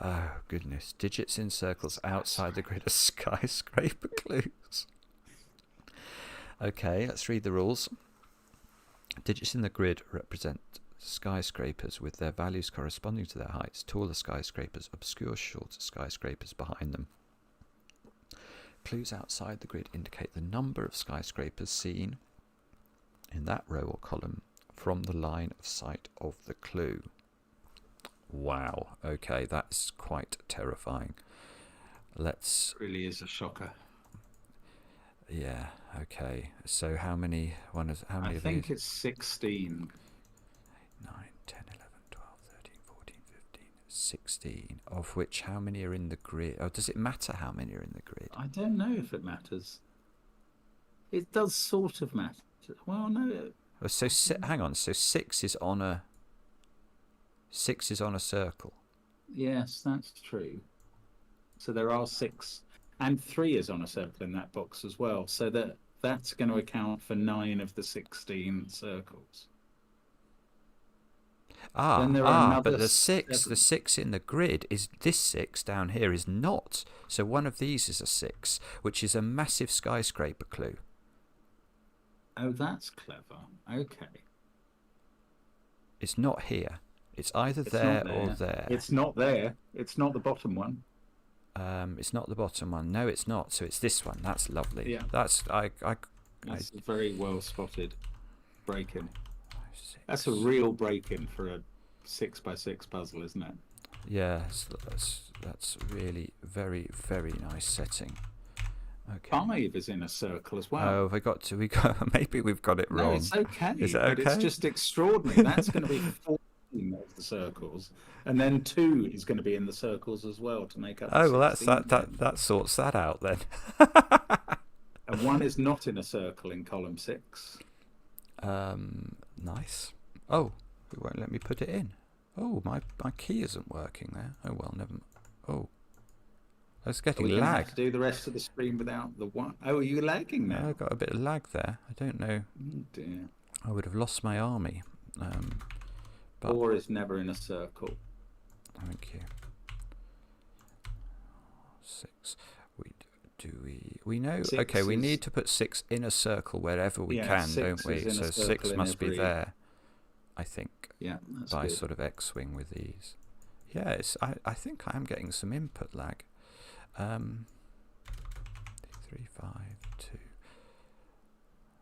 Oh, goodness. Digits in circles outside the grid are skyscraper clues. Okay, let's read the rules. Digits in the grid represent skyscrapers with their values corresponding to their heights. Taller skyscrapers obscure shorter skyscrapers behind them. Clues outside the grid indicate the number of skyscrapers seen in that row or column from the line of sight of the clue. Wow, okay, that's quite terrifying. Let's... It really is a shocker. Yeah, okay. So how many how many I of think these? it's 16. 9, 10, 11, 12, 13, 14, 15, 16. Of which how many are in the grid? Oh, does it matter how many are in the grid? I don't know if it matters. It does sort of matter. Well, no. Oh, so hang on, so 6 is on a circle. Yes, that's true. So there are 6, and 3 is on a circle in that box as well. So that's going to account for 9 of the 16 circles. Then there are But the 7. the 6 in the grid is this 6 down here is not. So one of these is a 6, which is a massive skyscraper clue. Oh, that's clever. Okay. It's not here. It's either It's there not there. or there. It's not there. It's not the bottom one. It's not the bottom one. No, it's not. So it's this one. That's lovely. Yeah. That's That's a very well spotted break-in. 6. That's a real break-in for a 6x6 puzzle, isn't it? Yeah, that's really very, very nice setting. Okay. 5 is in a circle as well. Oh, maybe we've got it wrong. No, it's okay. Is it but okay? it's just extraordinary. That's going to be 14 of the circles, and then 2 is going to be in the circles as well to make up. Oh, well, 16. that sorts that out then. And 1 is not in a circle in column 6. Nice. Oh, it won't let me put it in. Oh, my key isn't working there. Oh well, never. Oh, it's getting We're lag. have to do the rest of the screen without the 1. Oh, are you lagging now? I got a bit of lag there. I don't know. Oh dear. I would have lost my army. But 4 is never in a circle. thank you. 6. We know. 6 okay, we is- need to put 6 in a circle wherever we Yeah, can, 6 don't we? is in a So 6 circle in must be every- there. I think Yeah, that's by good. sort of X-wing with these. Yeah, I think I am getting some input lag. 3, 5, 2.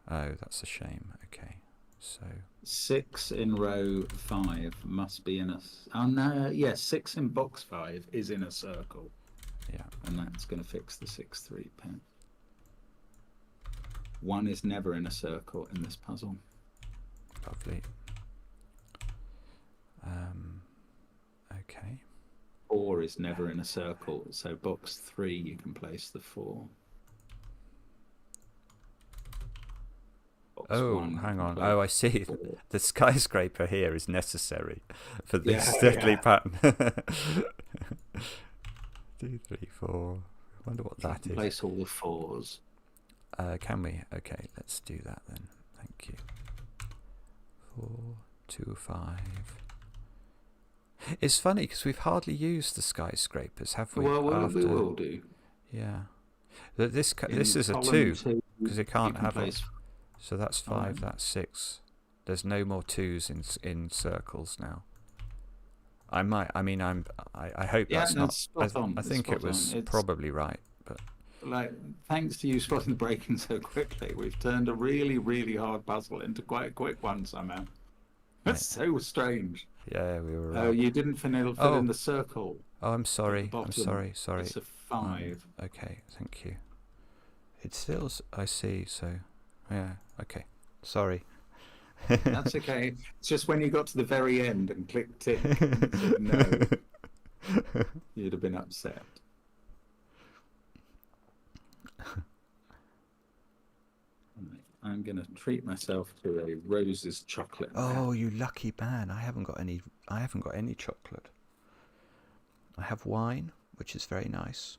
Oh, that's a shame. Okay, so 6 in row 5 must be in a. Oh no, yes, 6 in box 5 is in a circle, yeah. and that's going to fix the 6-3 pen. 1 is never in a circle in this puzzle. Lovely. Okay. 4 is never in a circle, so box 3 you can place the 4. Box Oh, 1 hang you on. can Oh, I place see. 4. The skyscraper here is necessary for this Yeah, deadly yeah. pattern. 2, 3, 4. I wonder what You that can is. place all the 4s. Can we? Okay, let's do that then. Thank you. 4, 2, 5. It's funny because we've hardly used the skyscrapers, have we? Well, we after... will do. Yeah. This In is a column 2 because it you can't can have a... place. So that's 5. That's 6. There's no more 2s in circles now. I hope Yeah, that's not. spot on. I It's think it spot was on. It's- probably right, but Like, thanks to you spotting the breaking so quickly, we've turned a really, really hard puzzle into quite a quick one somehow. That's so strange. yeah, we were. Oh, you didn't fill Oh. in the circle. Oh, I'm sorry. I'm bottom. sorry. Sorry. It's a 5. Okay, thank you. It's still. I see. So, yeah. Okay. Sorry. That's okay. It's just when you got to the very end and clicked tick, and said no, you'd have been upset. Right, I'm going to treat myself to a Rose's chocolate. Oh, you lucky man! I haven't got any. I haven't got any chocolate. I have wine, which is very nice.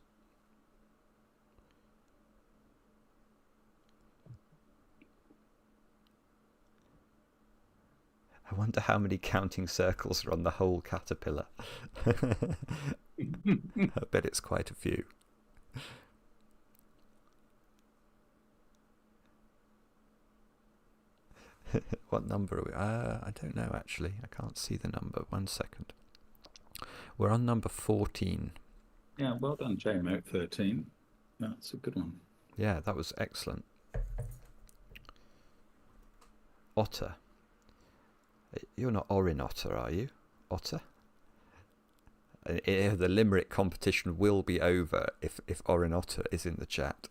I wonder how many counting circles are on the whole caterpillar. I bet it's quite a few. What number are we? I don't know actually. I can't see the number. 1 second. We're on number 14. Yeah, well done, JMO 13. That's a good one. Yeah, that was excellent. Otter. You're not Orin Otter, are you? Otter? The limerick competition will be over if Orin Otter is in the chat.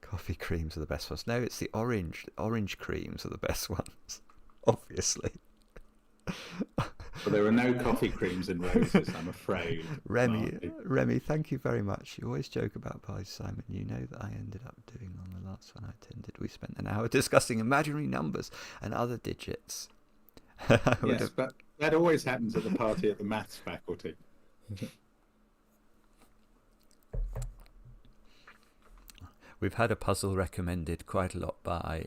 Coffee creams are the best ones. No, it's the orange. Orange creams are the best ones, obviously. Well, there are no coffee creams in roses, I'm afraid. Remy, thank you very much. You always joke about pies, Simon. You know that I ended up doing on the last one I attended. We spent an hour discussing imaginary numbers and other digits. Yes, but that always happens at the party at the maths faculty. We've had a puzzle recommended quite a lot by,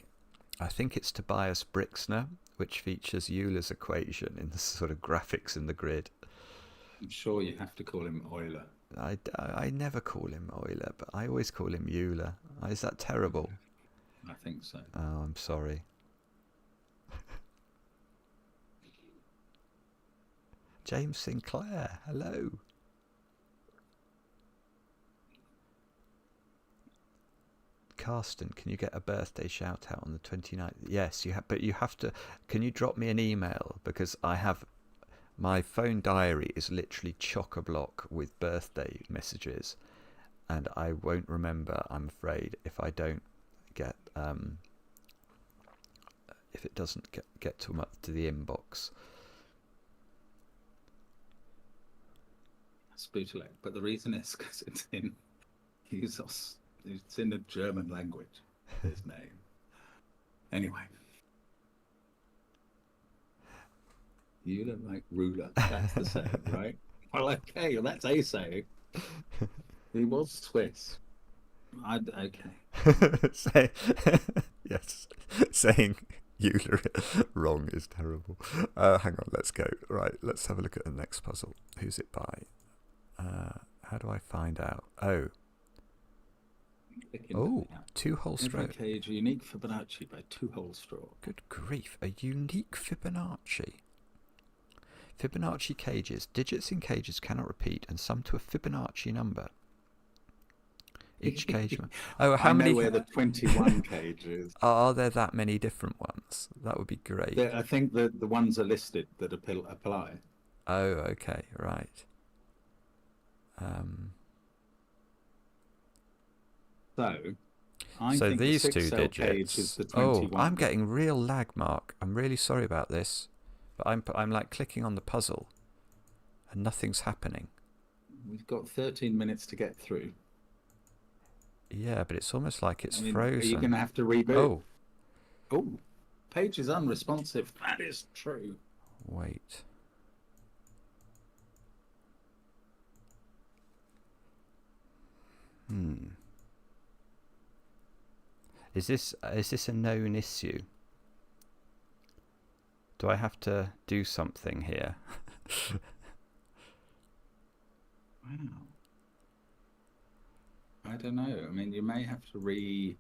I think it's Tobias Brixner, which features Euler's equation in the sort of graphics in the grid. I'm sure you have to call him Euler. I never call him Euler, but I always call him Euler. Is that terrible? I think so. Oh, I'm sorry. James Sinclair, hello. Carsten, can you get a birthday shout out on the 29th? Yes, you have, but you have to. Can you drop me an email, because I have my phone diary is literally chock-a-block with birthday messages, and I won't remember, I'm afraid, if I don't get if it doesn't get to the inbox. Sputulek, but the reason is because it's in Usos. It's in the German language, his name. Anyway. Euler like ruler. That's the saying, right? Well, okay, well, that's a saying. He was Swiss. Okay. Yes, saying Euler wrong is terrible. Hang on, let's go. Right, let's have a look at the next puzzle. Who's it by? How do I find out? Oh, 2-hole straw. Every cage, a unique Fibonacci by 2-hole straw. Good grief, a unique Fibonacci. Fibonacci cages. Digits in cages cannot repeat and sum to a Fibonacci number. Each cage... Oh, how many... I know where the 21 cage is. Are there that many different ones? That would be great. I think the ones are listed that apply. Oh, okay, right. So these the 2 digits. is the 21. Oh, I'm getting real lag, Mark. I'm really sorry about this, but I'm like clicking on the puzzle, and nothing's happening. We've got 13 minutes to get through. Yeah, but it's almost like it's frozen. Are you going to have to reboot? Oh, page is unresponsive. That is true. Wait. Is this a known issue? Do I have to do something here? Wow. I don't know. I mean, you may have to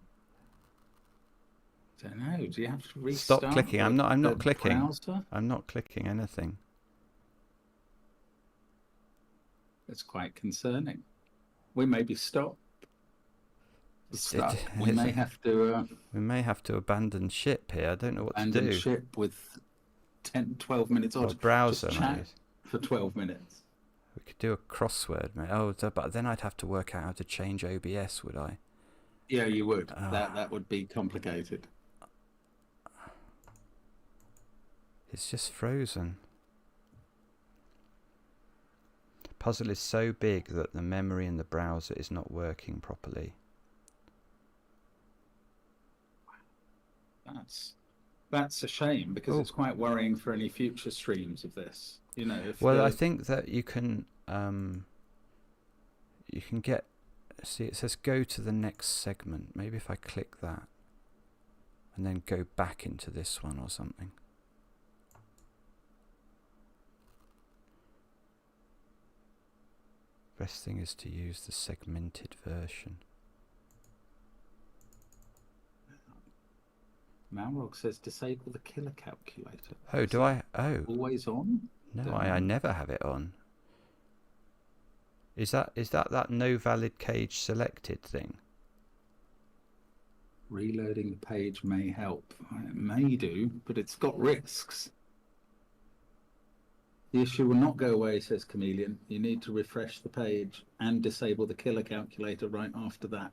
don't know. Do you have to restart? Stop clicking. I'm not clicking. Browser? I'm not clicking anything. It's quite concerning. We may be stuck. We may have to. We may have to abandon ship here. I don't know what to do. Abandon ship with 12 minutes on. Browser chat for 12 minutes. We could do a crossword, mate. Oh, but then I'd have to work out how to change OBS, would I? Yeah, you would. That would be complicated. It's just frozen. Puzzle is so big that the memory in the browser is not working properly. That's a shame, because it's quite worrying for any future streams of this. You know, I think that you can get. See, it says go to the next segment. Maybe if I click that, and then go back into this one or something. Best thing is to use the segmented version. Malrock says disable the killer calculator. Oh, do I? Oh. Always on? No, I never have it on. Is that no valid cage selected thing? Reloading the page may help. It may do, but it's got risks. The issue will not go away, says Chameleon. You need to refresh the page and disable the killer calculator right after that.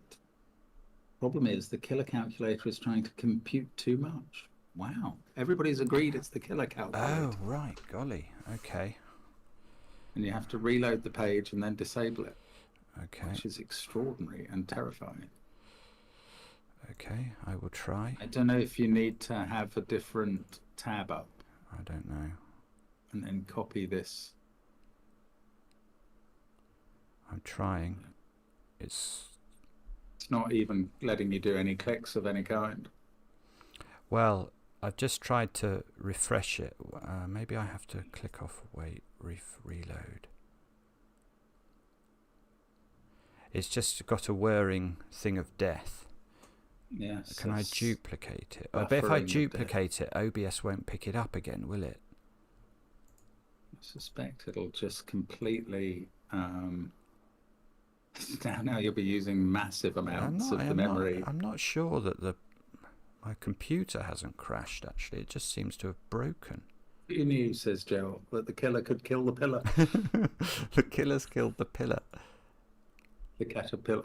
Problem is, the killer calculator is trying to compute too much. Wow. Everybody's agreed it's the killer calculator. Oh, right. Golly. Okay. And you have to reload the page and then disable it. Okay. Which is extraordinary and terrifying. Okay, I will try. I don't know if you need to have a different tab up. I don't know. And then copy this. I'm trying. It's not even letting you do any clicks of any kind. Well, I've just tried to refresh it. Maybe I have to click off wait, reload. It's just got a whirring thing of death. Yes. Can I duplicate it? I bet if I duplicate it, OBS won't pick it up again, will it? I suspect it'll just completely... now you'll be using massive amounts of the memory. I'm not sure that my computer hasn't crashed, actually. It just seems to have broken. You knew, says Joe, that the killer could kill the pillar. The killer's killed the pillar. The caterpillar.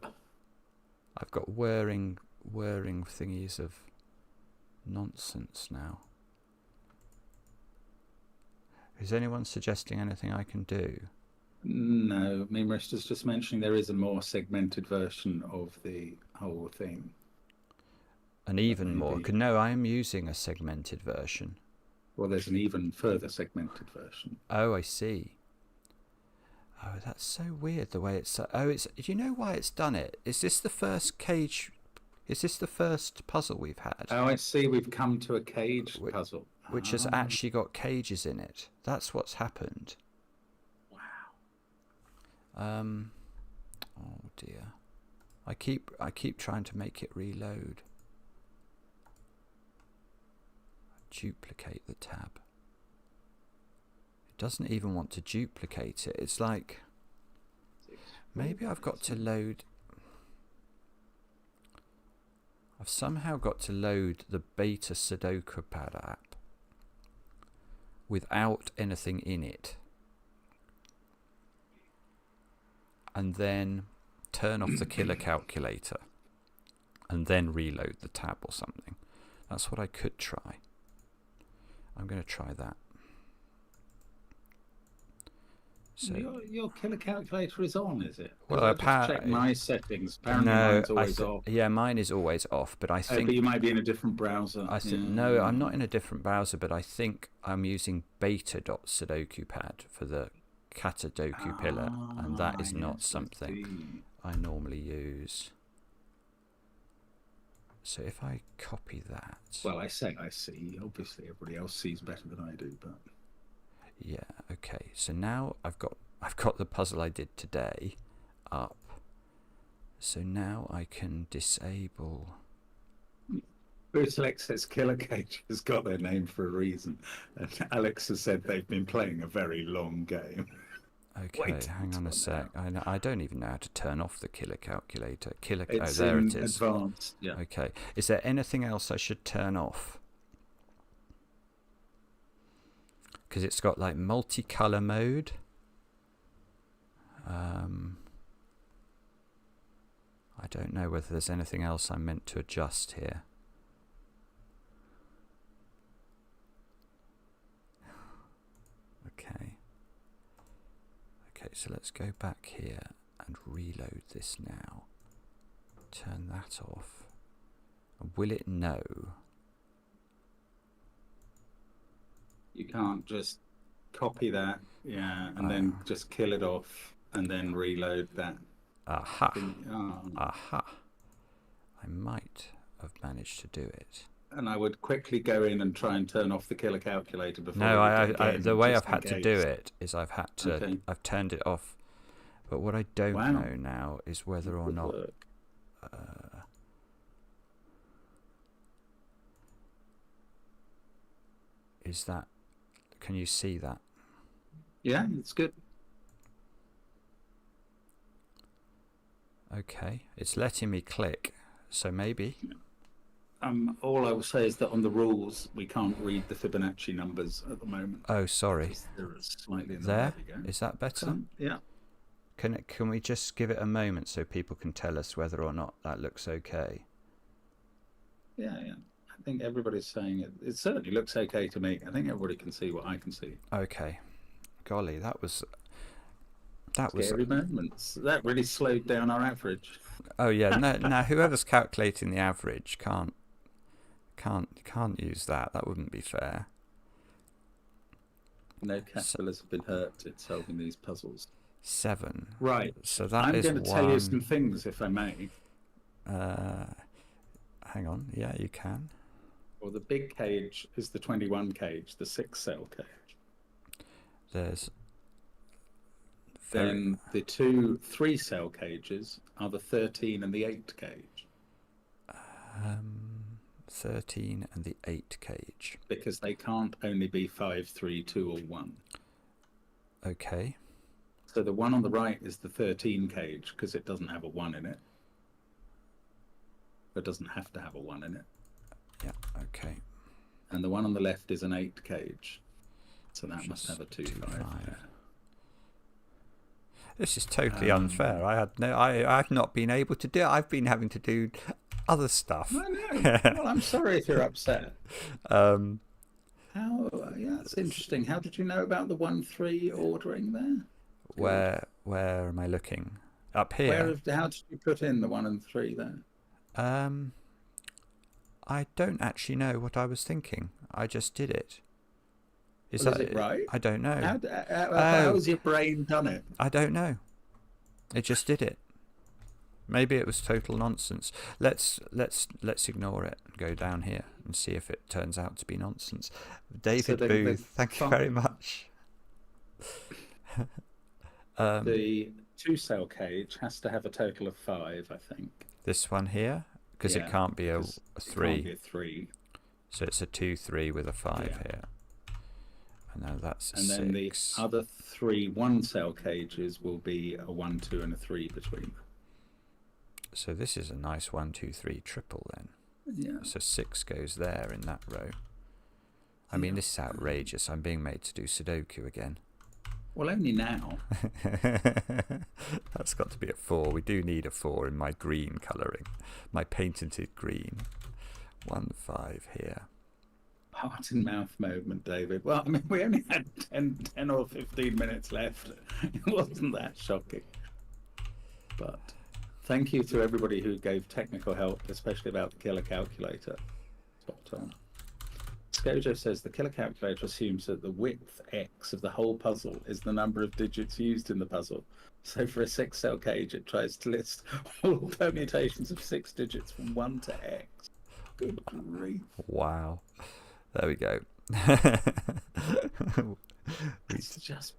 I've got whirring thingies of nonsense now. Is anyone suggesting anything I can do? No, Memeristor's just mentioning there is a more segmented version of the whole thing. An even more? No, I am using a segmented version. Well, there's an even further segmented version. Oh, I see. Oh, that's so weird the way it's... Oh, it's... Do you know why it's done it? Is this the first cage... Is this the first puzzle we've had? Oh, I see. We've come to a cage puzzle. Which has actually got cages in it. That's what's happened. Oh dear. I keep trying to make it reload. Duplicate the tab. It doesn't even want to duplicate it. It's like maybe I've got to load. I've somehow got to load the beta Sudoku app without anything in it. And then turn off the killer calculator and then reload the tab or something. That's what I could try. I'm going to try that. So your killer calculator is on, is it? Well, I just check my settings. Apparently no, mine's always off. Yeah, mine is always off, but I think... but you might be in a different browser. I think no, I'm not in a different browser, but I think I'm using beta.sudokupad for the Caterdokupillar, and that is not something I normally use. So if I copy that... Well, I say I see. Obviously, everybody else sees better than I do, but... Yeah, okay. So now I've got the puzzle I did today up. So now I can disable... Alex says Killer Cage has got their name for a reason. And Alex has said they've been playing a very long game. Okay, hang on a sec. I don't even know how to turn off the killer calculator. It's there it is. Advanced, yeah. Okay. Is there anything else I should turn off? Because it's got like multicolor mode. I don't know whether there's anything else I'm meant to adjust here. Okay. Okay, so let's go back here and reload this now. Turn that off. Will it know? You can't just copy that, and then just kill it off and then reload that. Aha. Aha. I might have managed to do it. And I would quickly go in and try and turn off the killer calculator before. No, the way I've had to do it is I've turned it off But what I don't Wow. know now is whether or Good not... work. Is that... Can you see that? Yeah, it's good. Okay, it's letting me click, so maybe... All I will say is that on the rules, we can't read the Fibonacci numbers at the moment. Oh, sorry. Because they're slightly in There? we go. Is that better? Excellent. Yeah. Can we just give it a moment so people can tell us whether or not that looks okay? Yeah. I think everybody's saying it. It certainly looks okay to me. I think everybody can see what I can see. Okay. Golly, that was Scary moments. That really slowed down our average. Oh yeah. No, now whoever's calculating the average can't use that. That wouldn't be fair. No caterpillars have been hurt in solving these puzzles. 7. Right. So that I'm is going to tell you some things, if I may. Hang on. Yeah, you can. Well, the big cage is the 21 cage, the 6-cell cage. There's... Then the 2 3-cell cages are the 13 and the 8 cage. 13 and the 8 cage. Because they can't only be 5, 3, 2, or 1. Okay. So the one on the right is the 13 cage because it doesn't have a 1 in it. It doesn't have to have a 1 in it. Yeah, okay. And the one on the left is an 8 cage. So that must have a 2, 5. This is totally unfair. I've not been able to do it. I've been having to do other stuff. I know. Well, I'm sorry if you're upset. Yeah, that's interesting. How did you know about the 1-3 ordering there? Where am I looking? Up here. How did you put in the 1 and 3 there? I don't actually know what I was thinking. I just did it. Is it right? I don't know. How has your brain done it? I don't know. It just did it. Maybe it was total nonsense. Let's ignore it and go down here and see if it turns out to be nonsense. David Booth, thank you very much. The 2-cell cage has to have a total of 5, I think. This one here, because it can't be a 3. It can't be a 3. So it's a 2, 3 with a 5 here. And now that's a 6. And then the other 3 1-cell cages will be a 1, 2, and a 3 between. So this is a nice 1, 2, 3 triple then. Yeah. So 6 goes there in that row. I mean, this is outrageous. I'm being made to do Sudoku again. Well, only now. That's got to be a 4. We do need a 4 in my green colouring. My patented green. 1, 5 here. Heart and mouth movement, David. Well, I mean, we only had 10 or 15 minutes left. It wasn't that shocking. But thank you to everybody who gave technical help, especially about the killer calculator. Spot on. Skojo says the killer calculator assumes that the width x of the whole puzzle is the number of digits used in the puzzle. So for a 6-cell cage, it tries to list all permutations of 6 digits from 1 to x. Good grief. Wow. There we go. It's just...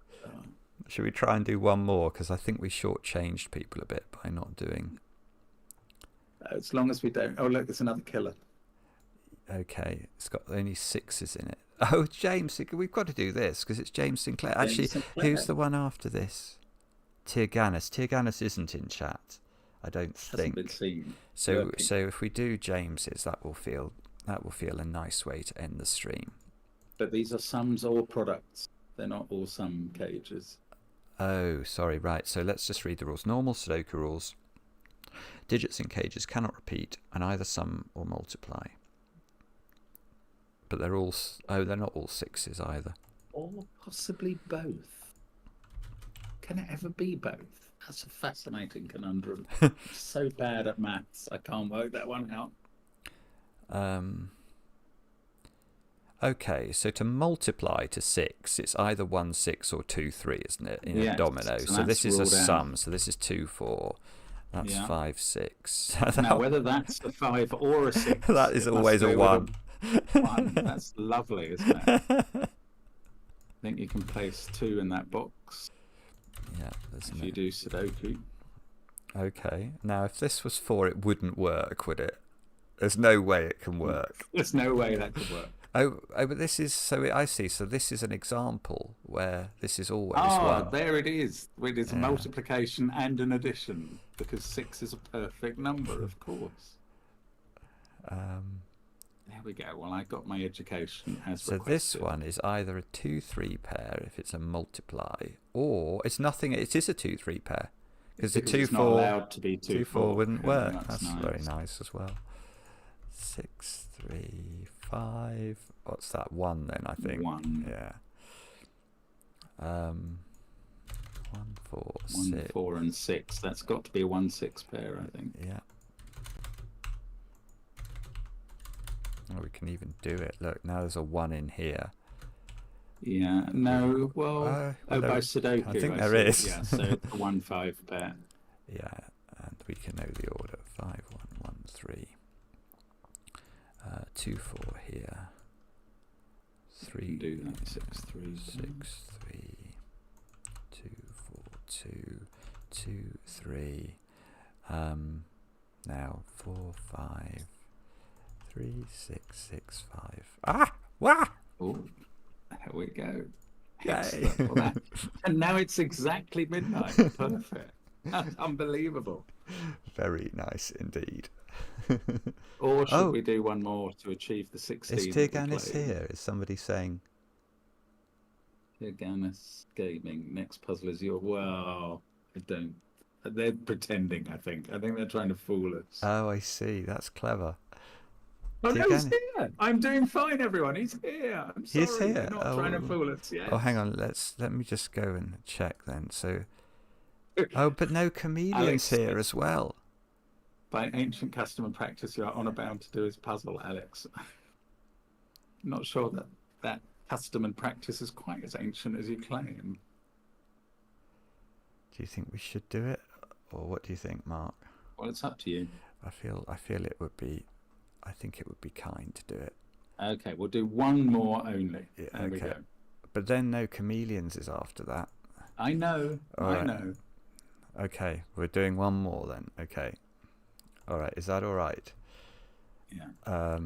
Should we try and do one more? Because I think we shortchanged people a bit by not doing... As long as we don't... Oh, look, there's another killer. Okay, it's got only 6s in it. Oh, James, we've got to do this because it's James Sinclair. Actually, who's the one after this? Tirganus. Tirganus isn't in chat, I don't think. Hasn't been seen. So if we do James's, that will feel a nice way to end the stream. But these are sums or products. They're not all sum cages. Oh, sorry, right. So let's just read the rules. Normal Sudoku rules. Digits in cages cannot repeat and either sum or multiply. But they're all... Oh, they're not all 6s either. Or possibly both. Can it ever be both? That's a fascinating conundrum. I'm so bad at maths, I can't work that one out. Okay, so to multiply to 6, it's either 1, 6 or 2, 3, isn't it? In a domino. So this is a sum. So this is 2, 4. That's 5, 6. Now, whether that's a 5 or a 6... that is always a 1. That's lovely, isn't it? I think you can place 2 in that box. Yeah, there's if you do Sudoku. Okay, now if this was 4, it wouldn't work, would it? There's no way it can work. There's no way that could work. Oh, but this is, so I see, so this is an example where this is always 1. There it is. It is a multiplication and an addition, because 6 is a perfect number, of course. There we go. Well, I got my education as so requested. this one is either a 2-3 pair if it's a multiply, or it's nothing. It is a 2-3 pair because the 2-4 not allowed to be 2-4 wouldn't work. That's nice. Very nice as well. 6, 3, 5. What's that? 1 then? I think 1. Yeah. 1, 4, 1, 6. 4, and 6. That's got to be a 1-6 pair, I think. Yeah. Oh, we can even do it. Look, now there's a 1 in here. Yeah. No. Well. By Sudoku. I think there is. Yeah. So it's a 1-5 pair. Yeah, and we can know the order. 5, 1, 1, 3. 2, 4 here. 3. Do that. 6, 3. 6, 3. 2, 4, 2. 2, 3. Now 4, 5. 3, 6, 6, 5. Ah! Wah! Oh, there we go. Yay. Well, and now it's exactly midnight. Perfect. That's unbelievable. Very nice indeed. Or should we do one more to achieve the 16? Is Tirganis here? Is somebody saying? Tirganis Gaming. Next puzzle is your. Well, I don't. They're pretending. I think they're trying to fool us. Oh, I see. That's clever. Oh no, he's here! I'm doing fine, everyone. He's here. I'm sorry. He's here. They're not trying to fool us yet. Oh, hang on. Let me just go and check then. So. Oh, but no chameleons here as well. By ancient custom and practice, you are honour bound to do his puzzle, Alex. I'm not sure that custom and practice is quite as ancient as you claim. Do you think we should do it, or what do you think, Mark? Well, it's up to you. I feel it would be. I think it would be kind to do it. Okay, we'll do one more only. Yeah, there we go. But then no chameleons is after that. I know. I know. Okay, we're doing one more then. Okay. All right. Is that all right? Yeah.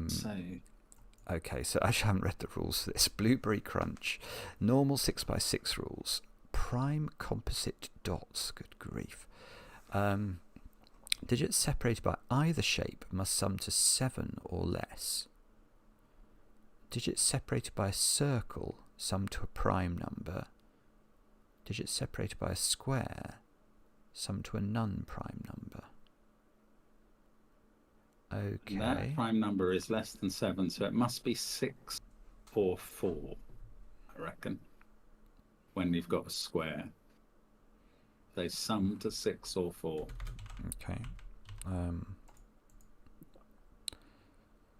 Okay, so I haven't read the rules for this. Blueberry Crunch, normal 6x6 rules, prime composite dots. Good grief. Digits separated by either shape must sum to 7 or less. Digits separated by a circle sum to a prime number. Digits separated by a square sum to a non-prime number. Okay. That prime number is less than 7, so it must be 6 or 4, I reckon, when you've got a square. They sum to 6 or 4. Okay.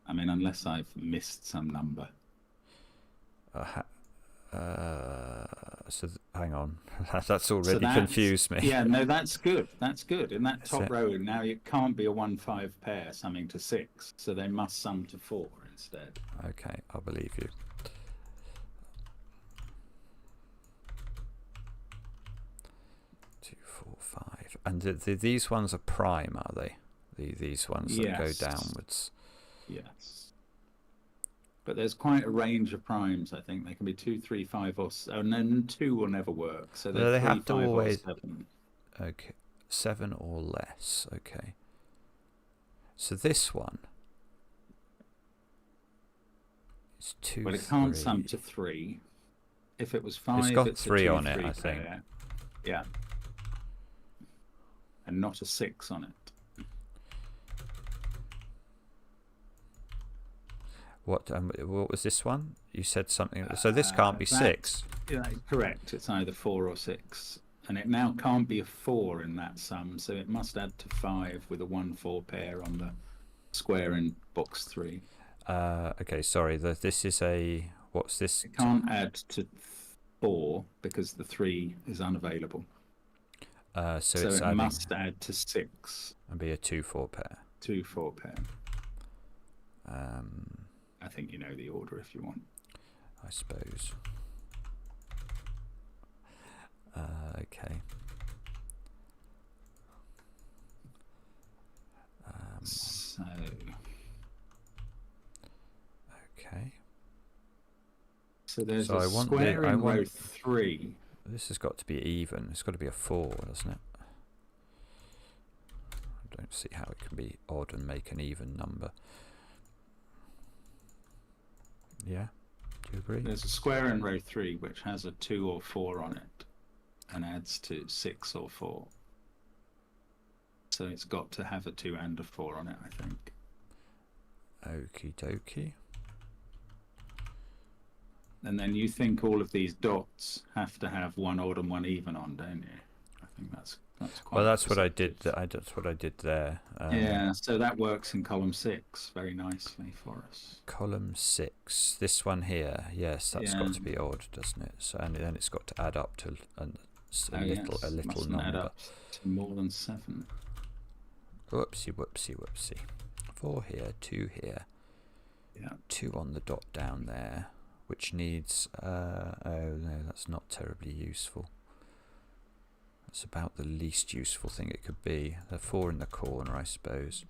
I mean, unless I've missed some number. So hang on, that's already confused me. Yeah, no, that's good. That's good. In that top row, now it can't be a 1-5 pair summing to 6, so they must sum to 4 instead. Okay, I'll believe you. Two, 4, 5, and these ones are prime, are they? These ones that go downwards. Yes. But there's quite a range of primes, I think. They can be 2, 3, 5, or... Oh, no, 2 will never work. So they have to 5, always... or 7. Okay. 7 or less. Okay. So this one is 2, Well, it can't 3. sum to 3. If it was 5, it's got it's 3 a 2, on it, 3 I think. pair. Yeah. And not a 6 on it. What was this one? You said something. So this can't be 6. Yeah, correct. It's either 4 or 6. And it now can't be a 4 in that sum, so it must add to 5 with a 1-4 pair on the square in box 3. Okay, sorry. This is a... What's this? It can't add to 4 because the 3 is unavailable. So it adding, must add to 6. And be a 2-4 pair. 2-4 pair. I think you know the order if you want. I suppose. Okay. Okay. So there's So a I want square the- I in row want- 3. This has got to be even. It's got to be a 4, doesn't it? I don't see how it can be odd and make an even number. Yeah? Do you agree? There's a square in row 3 which has a 2 or 4 on it and adds to 6 or 4. So it's got to have a 2 and a 4 on it, I think. Okie dokie. And then you think all of these dots have to have 1 odd and 1 even on, don't you? I think that's quite. Well, that's what I did. That's what I did there. Yeah, so that works in column 6 very nicely for us. Column 6. This one here. Yes, that's got to be odd, doesn't it? So, and then it's got to add up to a little Mustn't number. add up to more than 7. Whoopsie, whoopsie, whoopsie. 4 here, 2 here. Yeah. 2 on the dot down there, which needs. Oh no, that's not terribly useful. That's about the least useful thing it could be. The 4 in the corner, I suppose.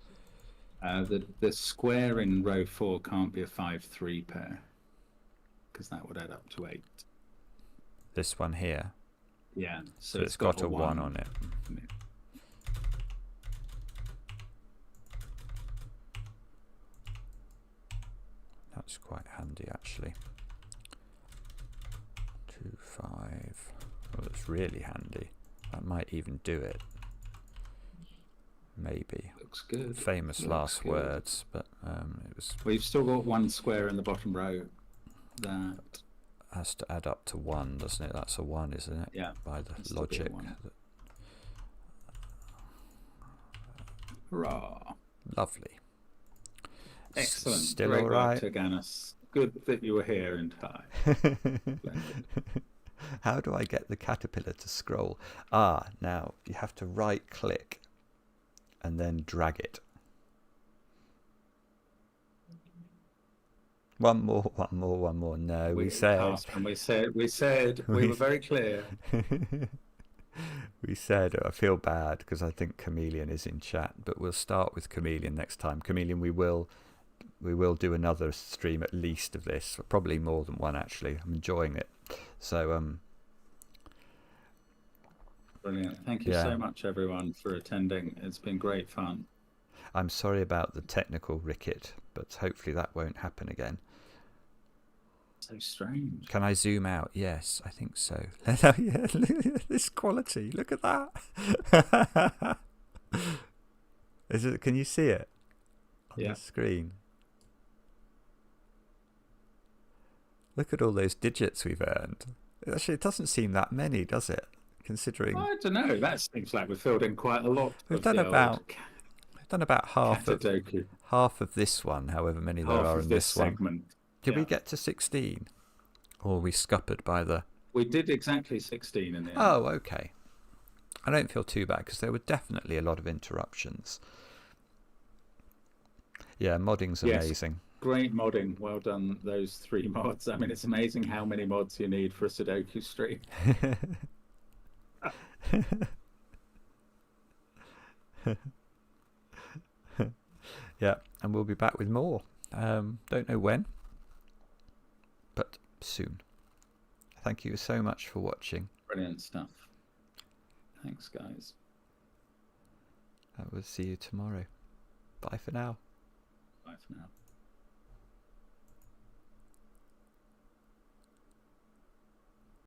The square in row 4 can't be a 5-3 pair because that would add up to 8. This one here. Yeah, So it's got a 1 on it. Yeah. That's quite handy, actually. 2, 5. Oh, that's really handy. That might even do it. Maybe. Looks good. Famous Looks last good. words, but it was. We've still got 1 square in the bottom row. That Has to add up to 1, doesn't it? That's a 1, isn't it? Yeah, By the has to be a logic. 1. Hurrah! Lovely. Excellent. Still Great all work, right. Taganis. Good that you were here in time. How do I get the caterpillar to scroll? Ah, now you have to right click and then drag it. One more. No, we said we were very clear. we said, I feel bad because I think Chameleon is in chat, but we'll start with Chameleon next time. Chameleon, we will do another stream at least of this, probably more than one actually. I'm enjoying it. So Brilliant. Thank you so much, everyone, for attending. It's been great fun. I'm sorry about the technical ricket, but hopefully that won't happen again. So strange. Can I zoom out? Yes, I think so. Yeah, look at this quality. Look at that. Is it? Can you see it on the screen? Look at all those digits we've earned. Actually, it doesn't seem that many, does it? Considering I don't know. That seems like we've filled in quite a lot. We've done about half of this one, however many there are in this segment. One. Did we get to 16? Or are we scuppered by the... We did exactly 16 in the end. Oh, okay. I don't feel too bad because there were definitely a lot of interruptions. Yeah, modding's amazing. Great modding. Well done, those 3 mods. I mean, it's amazing how many mods you need for a Sudoku stream. Yeah, and we'll be back with more. Don't know when, but soon. Thank you so much for watching. Brilliant stuff. Thanks, guys. I will see you tomorrow. Bye for now. Bye for now.